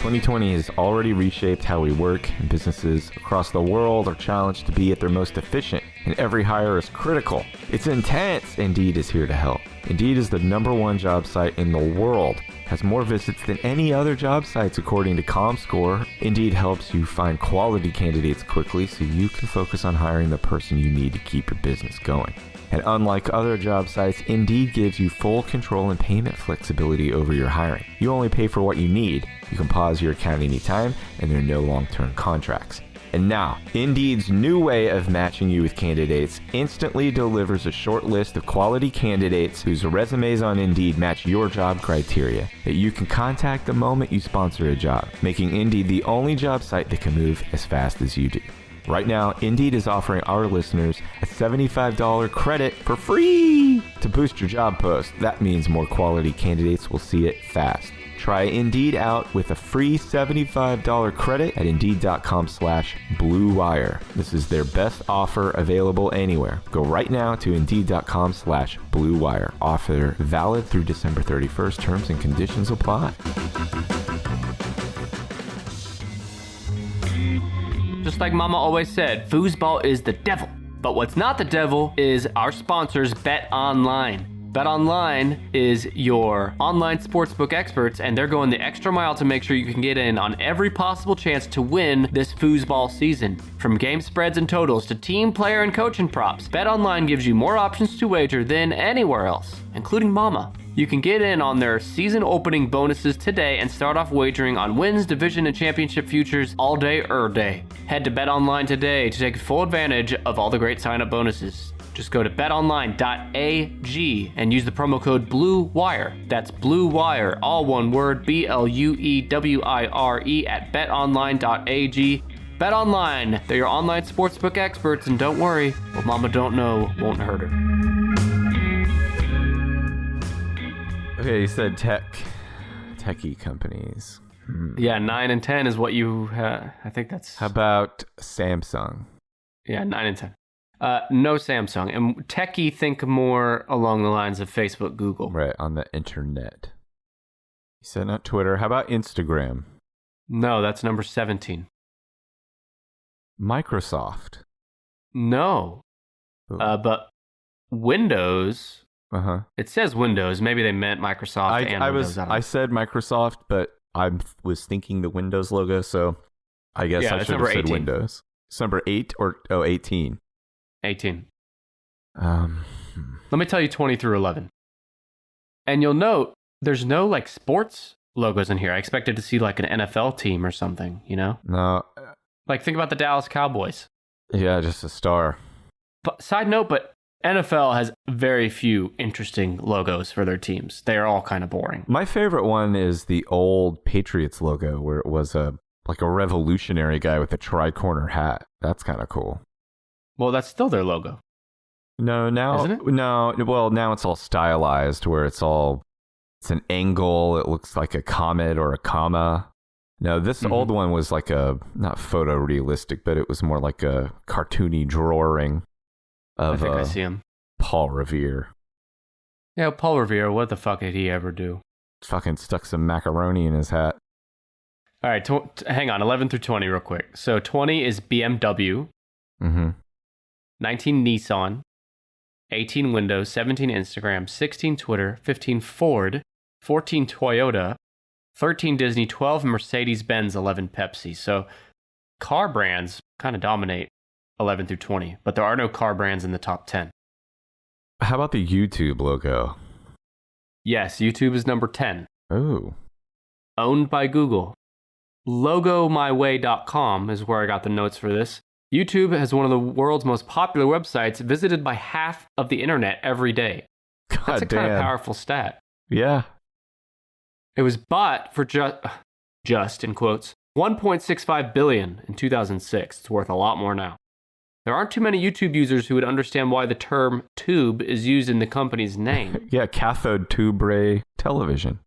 2020 has already reshaped how we work, and businesses across the world are challenged to be at their most efficient, and every hire is critical. It's intense. Indeed is here to help. Indeed is the #1 job site in the world, has more visits than any other job sites according to ComScore. Indeed helps you find quality candidates quickly so you can focus on hiring the person you need to keep your business going. And unlike other job sites, Indeed gives you full control and payment flexibility over your hiring. You only pay for what you need. You can pause your account anytime, and there are no long-term contracts. And now, Indeed's new way of matching you with candidates instantly delivers a short list of quality candidates whose resumes on Indeed match your job criteria that you can contact the moment you sponsor a job, making Indeed the only job site that can move as fast as you do. Right now, Indeed is offering our listeners a $75 credit for free to boost your job post. That means more quality candidates will see it fast. Try Indeed out with a free $75 credit at Indeed.com/Blue Wire. This is their best offer available anywhere. Go right now to Indeed.com/Blue Wire. Offer valid through December 31st. Terms and conditions apply. Just like Mama always said, foosball is the devil. But what's not the devil is our sponsors, Bet Online. Bet Online is your online sportsbook experts, and they're going the extra mile to make sure you can get in on every possible chance to win this foosball season. From game spreads and totals to team, player, and coaching props, Bet Online gives you more options to wager than anywhere else, including Mama. You can get in on their season opening bonuses today and start off wagering on wins, division, and championship futures all day, day. Head to BetOnline today to take full advantage of all the great sign-up bonuses. Just go to betonline.ag and use the promo code BLUEWIRE. That's BLUEWIRE, all one word, BLUEWIRE at betonline.ag. Bet Online. They're your online sportsbook experts, and don't worry, what Mama don't know won't hurt her. Okay, you said techie companies. Yeah, 9 and 10 is what you, I think that's... How about Samsung? Yeah, 9 and 10. No Samsung. And techie, think more along the lines of Facebook, Google. Right, on the internet. You said not Twitter. How about Instagram? No, that's number 17. Microsoft. No. But Windows... It says Windows. Maybe they meant Microsoft and Windows. I said Microsoft, but I was thinking the Windows logo, so I guess I should have said 18. Windows. It's number 8 or 18? 18. Let me tell you 20 through 11. And you'll note there's no like sports logos in here. I expected to see like an NFL team or something, you know? No. Like think about the Dallas Cowboys. Yeah, just a star. But side note, but NFL has very few interesting logos for their teams. They are all kind of boring. My favorite one is the old Patriots logo where it was a revolutionary guy with a tri-corner hat. That's kind of cool. Well, that's still their logo. No, now Isn't it? No, well, now it's all stylized where it's an angle, it looks like a comet or a comma. No, this old one was like not photorealistic, but it was more like a cartoony drawing of I think I see him. Paul Revere. Yeah, Paul Revere, what the fuck did he ever do? Fucking stuck some macaroni in his hat. All right, hang on, 11 through 20 real quick. So 20 is BMW, 19 Nissan, 18 Windows, 17 Instagram, 16 Twitter, 15 Ford, 14 Toyota, 13 Disney, 12 Mercedes-Benz, 11 Pepsi. So car brands kind of dominate 11 through 20, but there are no car brands in the top 10. How about the YouTube logo? Yes, YouTube is number 10. Oh. Owned by Google. Logomyway.com is where I got the notes for this. YouTube has one of the world's most popular websites visited by half of the internet every day. That's a kind of powerful stat. Yeah. It was bought for just in quotes, $1.65 billion in 2006. It's worth a lot more now. There aren't too many YouTube users who would understand why the term tube is used in the company's name. Yeah, cathode tube ray television.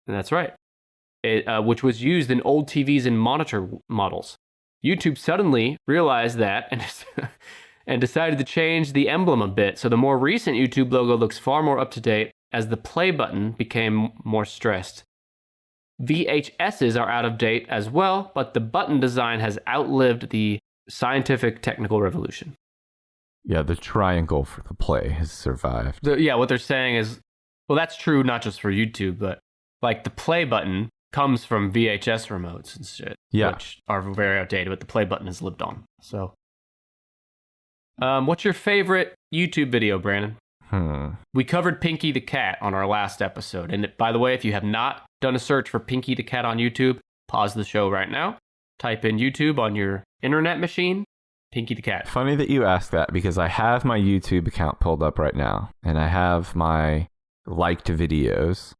And that's right. Which was used in old TVs and monitor models. YouTube suddenly realized that and decided to change the emblem a bit. So the more recent YouTube logo looks far more up to date as the play button became more stressed. VHSs are out of date as well, but the button design has outlived the scientific technical revolution. Yeah, the triangle for the play has survived. What they're saying is, well, that's true not just for YouTube, but like the play button comes from VHS remotes and shit, which are very outdated, but the play button has lived on. So, what's your favorite YouTube video, Brandon? We covered Pinky the Cat on our last episode. And by the way, if you have not done a search for Pinky the Cat on YouTube, pause the show right now. Type in YouTube on your internet machine, Pinky the Cat. Funny that you asked that because I have my YouTube account pulled up right now and I have my liked videos.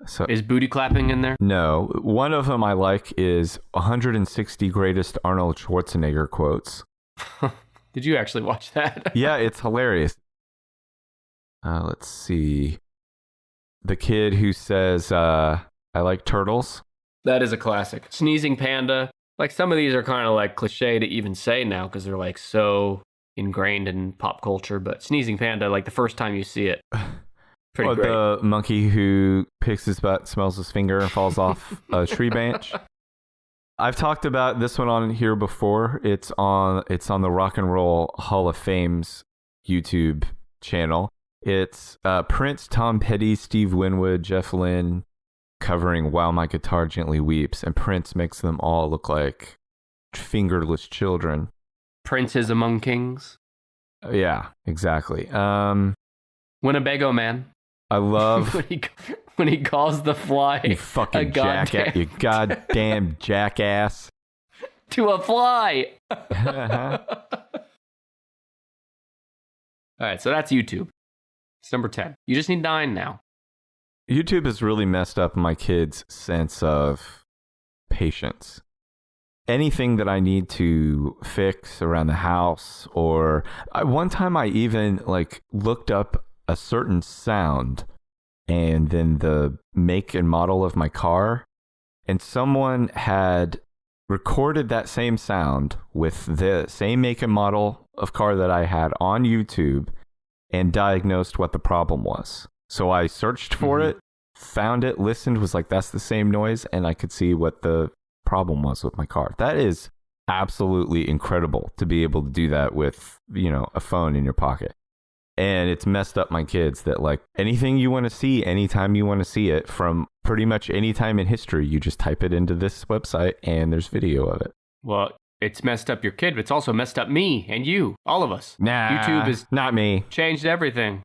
So is booty clapping in there? No. One of them I like is 160 greatest Arnold Schwarzenegger quotes. Did you actually watch that? Yeah, it's hilarious. Let's see. The kid who says, I like turtles. That is a classic. Sneezing Panda. Like some of these are kind of like cliche to even say now because they're like so ingrained in pop culture. But Sneezing Panda, like the first time you see it, pretty great. The monkey who picks his butt, smells his finger, and falls off a tree branch. I've talked about this one on here before. It's on the Rock and Roll Hall of Fame's YouTube channel. It's Prince, Tom Petty, Steve Winwood, Jeff Lynne covering While My Guitar Gently Weeps, and Prince makes them all look like fingerless children. Princes among kings. Yeah, exactly. Winnebago Man. I love when he calls the fly you fucking jackass, you goddamn jackass to a fly. All right, so that's YouTube. It's number 10. You just need 9 now. YouTube has really messed up my kids' sense of patience. anything that I need to fix around the house, or one time I even like looked up a certain sound and then the make and model of my car, and someone had recorded that same sound with the same make and model of car that I had on YouTube and diagnosed what the problem was. So I searched for it, found it, listened, was like, that's the same noise, and I could see what the problem was with my car. That is absolutely incredible to be able to do that with, you know, a phone in your pocket. And it's messed up my kids that like anything you want to see, anytime you want to see it from pretty much any time in history, you just type it into this website and there's video of it. Well, it's messed up your kid, but it's also messed up me and you, all of us. Nah, YouTube has not me. Changed everything.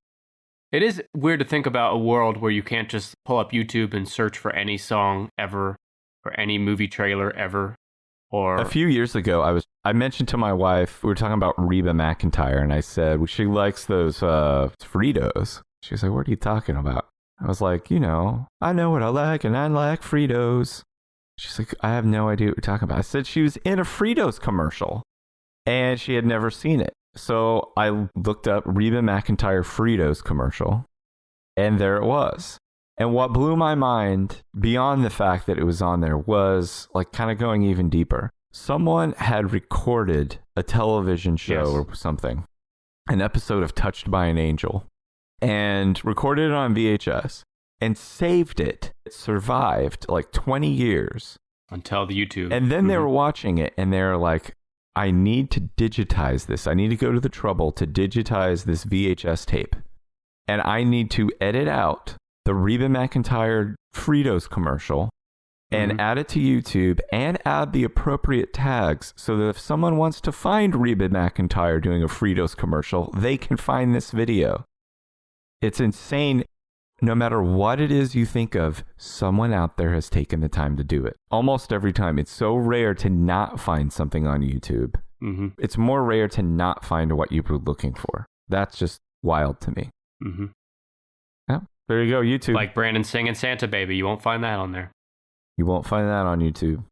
It is weird to think about a world where you can't just pull up YouTube and search for any song ever or any movie trailer ever. Or a few years ago, I mentioned to my wife, we were talking about Reba McEntire, and I said, well, she likes those Fritos. She was like, what are you talking about? I was like, you know, I know what I like, and I like Fritos. She's like, I have no idea what you're talking about. I said she was in a Fritos commercial, and she had never seen it. So I looked up Reba McEntire Fritos commercial, and there it was. And what blew my mind beyond the fact that it was on there was like kind of going even deeper. Someone had recorded a television show or something, an episode of Touched by an Angel, and recorded it on VHS and saved it. It survived like 20 years. Until the YouTube. And then they were watching it and they're like, I need to digitize this. I need to go to the trouble to digitize this VHS tape. And I need to edit out the Reba McEntire Fritos commercial and add it to YouTube and add the appropriate tags so that if someone wants to find Reba McEntire doing a Fritos commercial, they can find this video. It's insane. No matter what it is you think of, someone out there has taken the time to do it. Almost every time. It's so rare to not find something on YouTube. It's more rare to not find what you were looking for. That's just wild to me. Yeah, there you go, YouTube. Like Brandon singing Santa Baby. You won't find that on there. You won't find that on YouTube.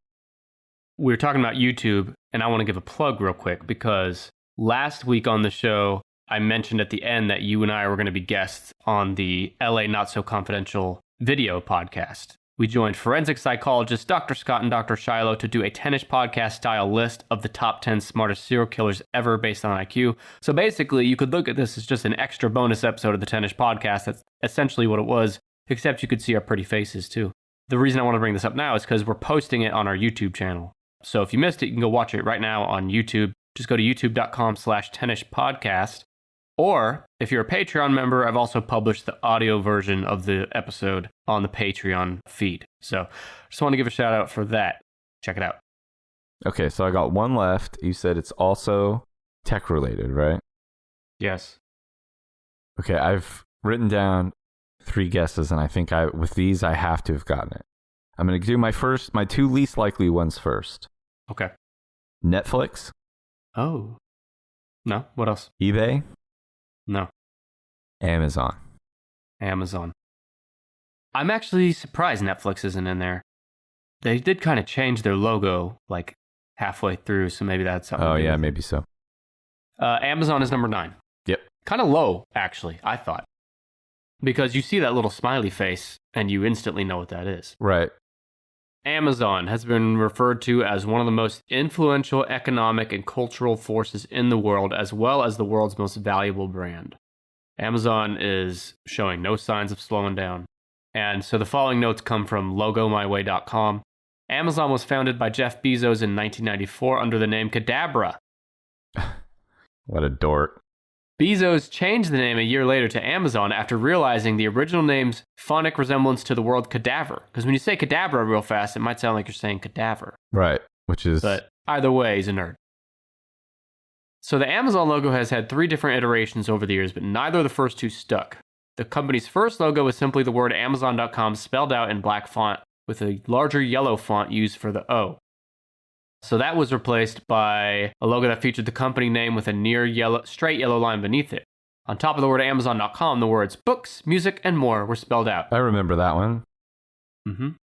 We were talking about YouTube, and I want to give a plug real quick because last week on the show, I mentioned at the end that you and I were going to be guests on the LA Not So Confidential video podcast. We joined forensic psychologist Dr. Scott and Dr. Shiloh to do a 10-ish podcast style list of the top 10 smartest serial killers ever based on IQ. So basically, you could look at this as just an extra bonus episode of the 10-ish podcast. That's essentially what it was, except you could see our pretty faces too. The reason I want to bring this up now is because we're posting it on our YouTube channel. So if you missed it, you can go watch it right now on YouTube. Just go to youtube.com/10ish podcast. Or if you're a Patreon member, I've also published the audio version of the episode on the Patreon feed. So just want to give a shout out for that. Check it out. Okay, so I got one left. You said it's also tech related, right? Yes. Okay, I've written down 3 guesses, and I think with these I have to have gotten it. I'm going to do my 2 least likely ones first. Okay. Netflix. Oh. No, what else? eBay. No. Amazon. I'm actually surprised Netflix isn't in there. They did kind of change their logo like halfway through, so maybe that's something. Oh, yeah, maybe so. Amazon is number 9. Yep. Kind of low, actually, I thought. Because you see that little smiley face, and you instantly know what that is. Right. Amazon has been referred to as one of the most influential economic and cultural forces in the world, as well as the world's most valuable brand. Amazon is showing no signs of slowing down. And so the following notes come from logomyway.com. Amazon was founded by Jeff Bezos in 1994 under the name Cadabra. What a dork. Bezos changed the name a year later to Amazon after realizing the original name's phonic resemblance to the word cadaver. Because when you say cadabra real fast, it might sound like you're saying cadaver. Right, which is... But either way, he's a nerd. So the Amazon logo has had 3 different iterations over the years, but neither of the first 2 stuck. The company's first logo was simply the word Amazon.com spelled out in black font with a larger yellow font used for the O. So that was replaced by a logo that featured the company name with a straight yellow line beneath it. On top of the word Amazon.com, the words books, music, and more were spelled out. I remember that one.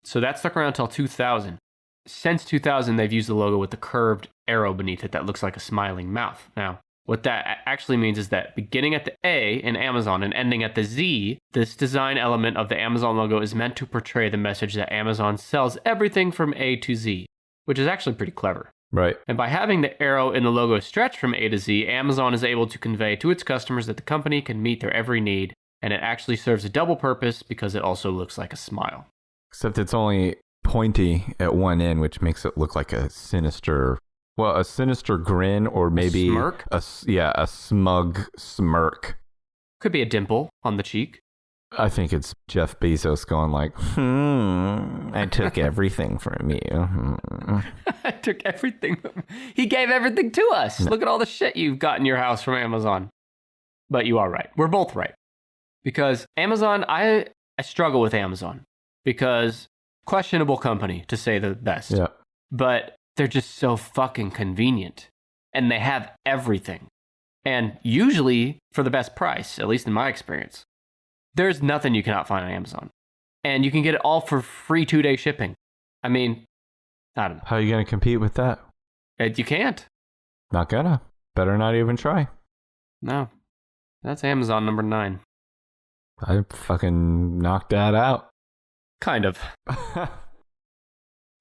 So that stuck around until 2000. since 2000, they've used the logo with the curved arrow beneath it that looks like a smiling mouth. Now, what that actually means is that beginning at the A in Amazon and ending at the Z, this design element of the Amazon logo is meant to portray the message that Amazon sells everything from A to Z, which is actually pretty clever. Right. And by having the arrow in the logo stretch from A to Z, Amazon is able to convey to its customers that the company can meet their every need, and it actually serves a double purpose because it also looks like a smile. Except it's only pointy at one end, which makes it look like a sinister grin, or maybe smirk? a smug smirk. Could be a dimple on the cheek. I think it's Jeff Bezos going like, I took everything from you. I took everything. He gave everything to us. No. Look at all the shit you've got in your house from Amazon. But you are right. We're both right. Because Amazon, I struggle with Amazon. Because questionable company, to say the best. Yeah. But they're just so fucking convenient. And they have everything. And usually for the best price, at least in my experience. There's nothing you cannot find on Amazon. And you can get it all for free 2-day shipping. I mean, I don't know. How are you going to compete with that? You can't. Not gonna. Better not even try. No. That's Amazon number 9. I fucking knocked that out. Kind of.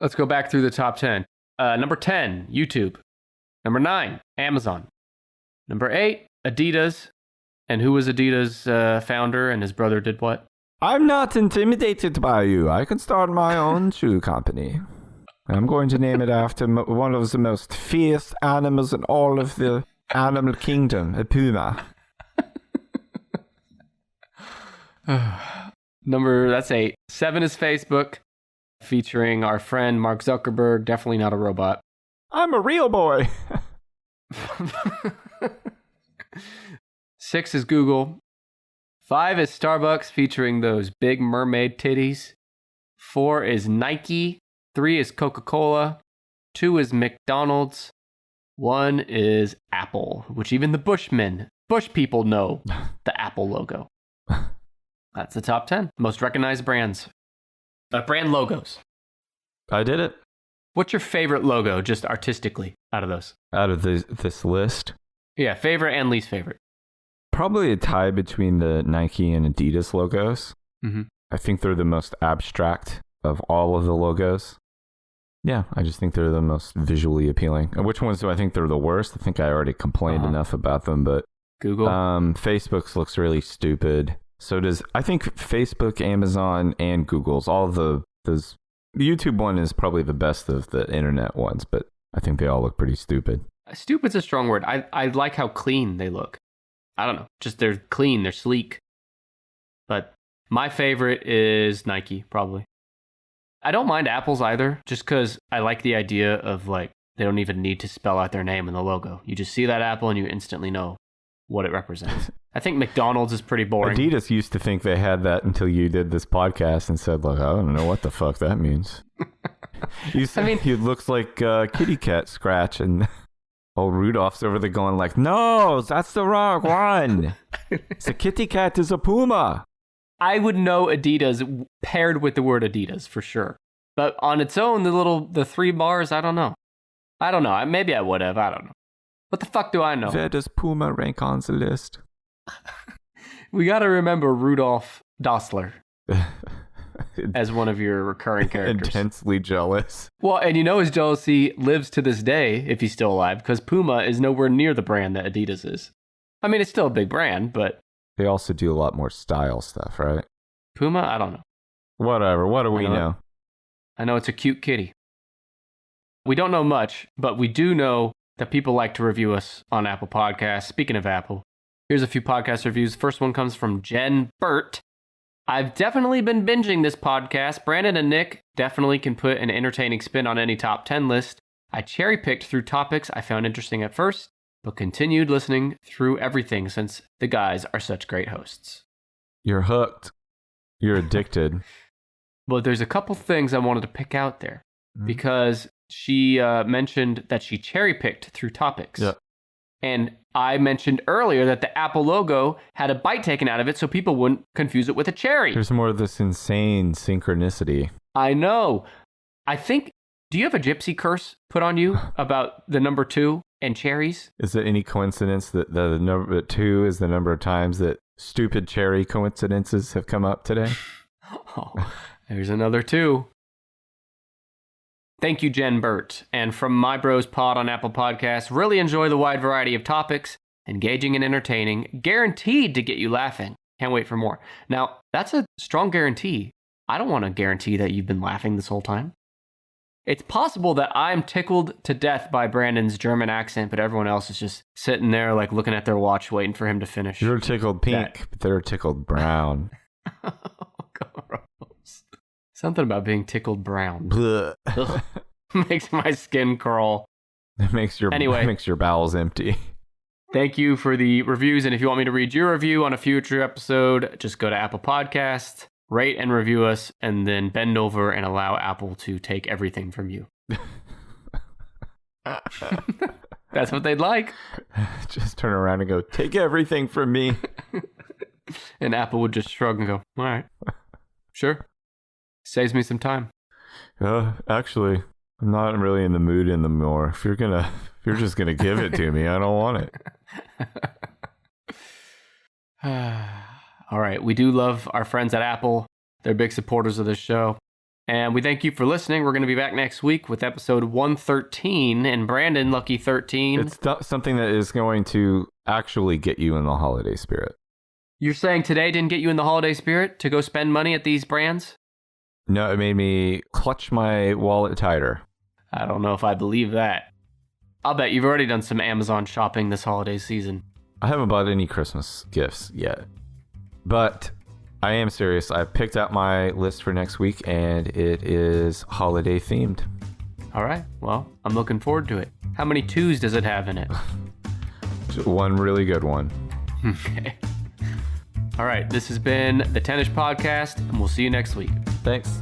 Let's go back through the top 10. Number 10, YouTube. Number 9, Amazon. Number 8, Adidas. And who was Adidas' founder, and his brother did what? I'm not intimidated by you. I can start my own shoe company. I'm going to name it after one of the most fierce animals in all of the animal kingdom, a puma. That's 8. 7 is Facebook, featuring our friend Mark Zuckerberg, definitely not a robot. I'm a real boy. 6 is Google. 5 is Starbucks, featuring those big mermaid titties. 4 is Nike. 3 is Coca-Cola. 2 is McDonald's. 1 is Apple, which even the Bush people know the Apple logo. That's the top 10 most recognized brands. Brand logos. I did it. What's your favorite logo, just artistically, out of those? Out of this list? Yeah, favorite and least favorite. Probably a tie between the Nike and Adidas logos. Mm-hmm. I think they're the most abstract of all of the logos. Yeah, I just think they're the most visually appealing. And which ones do I think they're the worst? I think I already complained enough about them, but Google. Facebook's looks really stupid. So does, I think Facebook, Amazon, and Google's, all of those. The YouTube one is probably the best of the internet ones, but I think they all look pretty stupid. Stupid's a strong word. I like how clean they look. I don't know. Just they're clean, they're sleek. But my favorite is Nike, probably. I don't mind Apple's either, just because I like the idea of like, they don't even need to spell out their name in the logo. You just see that apple and you instantly know what it represents. I think McDonald's is pretty boring. Adidas used to think they had that until you did this podcast and said, look, I don't know what the fuck that means. You said, it looks like kitty cat scratch, and old Rudolph's over there going like, no, that's the wrong one. It's a kitty cat is a puma. I would know Adidas paired with the word Adidas for sure. But on its own, the 3 bars, I don't know. Maybe I would have. I don't know. What the fuck do I know? Where does Puma rank on the list? We got to remember Rudolph Dossler as one of your recurring characters. Intensely jealous. Well, and his jealousy lives to this day, if he's still alive, because Puma is nowhere near the brand that Adidas is. I mean, it's still a big brand, but... They also do a lot more style stuff, right? Puma? I don't know. Whatever. What do we know? I know it's a cute kitty. We don't know much, but we do know that people like to review us on Apple Podcasts. Speaking of Apple, here's a few podcast reviews. First one comes from Jen Burt. I've definitely been binging this podcast. Brandon and Nick definitely can put an entertaining spin on any top 10 list. I cherry-picked through topics I found interesting at first, but continued listening through everything since the guys are such great hosts. You're hooked. You're addicted. Well, there's a couple things I wanted to pick out there because she mentioned that she cherry-picked through topics. Yeah. And I mentioned earlier that the Apple logo had a bite taken out of it so people wouldn't confuse it with a cherry. There's more of this insane synchronicity. I know. I think Do you have a gypsy curse put on you about the number 2 and cherries? Is it any coincidence that the number 2 is the number of times that stupid cherry coincidences have come up today? Oh, there's another 2. Thank you, Jen Burt. And from My Bros Pod on Apple Podcasts, really enjoy the wide variety of topics, engaging and entertaining, guaranteed to get you laughing. Can't wait for more. Now, that's a strong guarantee. I don't want to guarantee that you've been laughing this whole time. It's possible that I'm tickled to death by Brandon's German accent, but everyone else is just sitting there like looking at their watch waiting for him to finish. You're tickled pink, but they're tickled brown. Gross. Something about being tickled brown. Blech. Makes my skin crawl. It makes your bowels empty. Thank you for the reviews, and if you want me to read your review on a future episode, just go to Apple Podcasts, rate and review us, and then bend over and allow Apple to take everything from you. That's what they'd like. Just turn around and go, take everything from me. And Apple would just shrug and go, all right, sure. Saves me some time. Actually, I'm not really in the mood anymore. If you're just gonna give it to me, I don't want it. All right, we do love our friends at Apple. They're big supporters of this show. And we thank you for listening. We're going to be back next week with episode 113. And Brandon, lucky 13. It's something that is going to actually get you in the holiday spirit. You're saying today didn't get you in the holiday spirit to go spend money at these brands? No, it made me clutch my wallet tighter. I don't know if I believe that. I'll bet you've already done some Amazon shopping this holiday season. I haven't bought any Christmas gifts yet. But I am serious. I've picked out my list for next week, and it is holiday themed. All right. Well, I'm looking forward to it. How many 2s does it have in it? One really good one. Okay. All right. This has been the Tennis Podcast, and we'll see you next week. Thanks.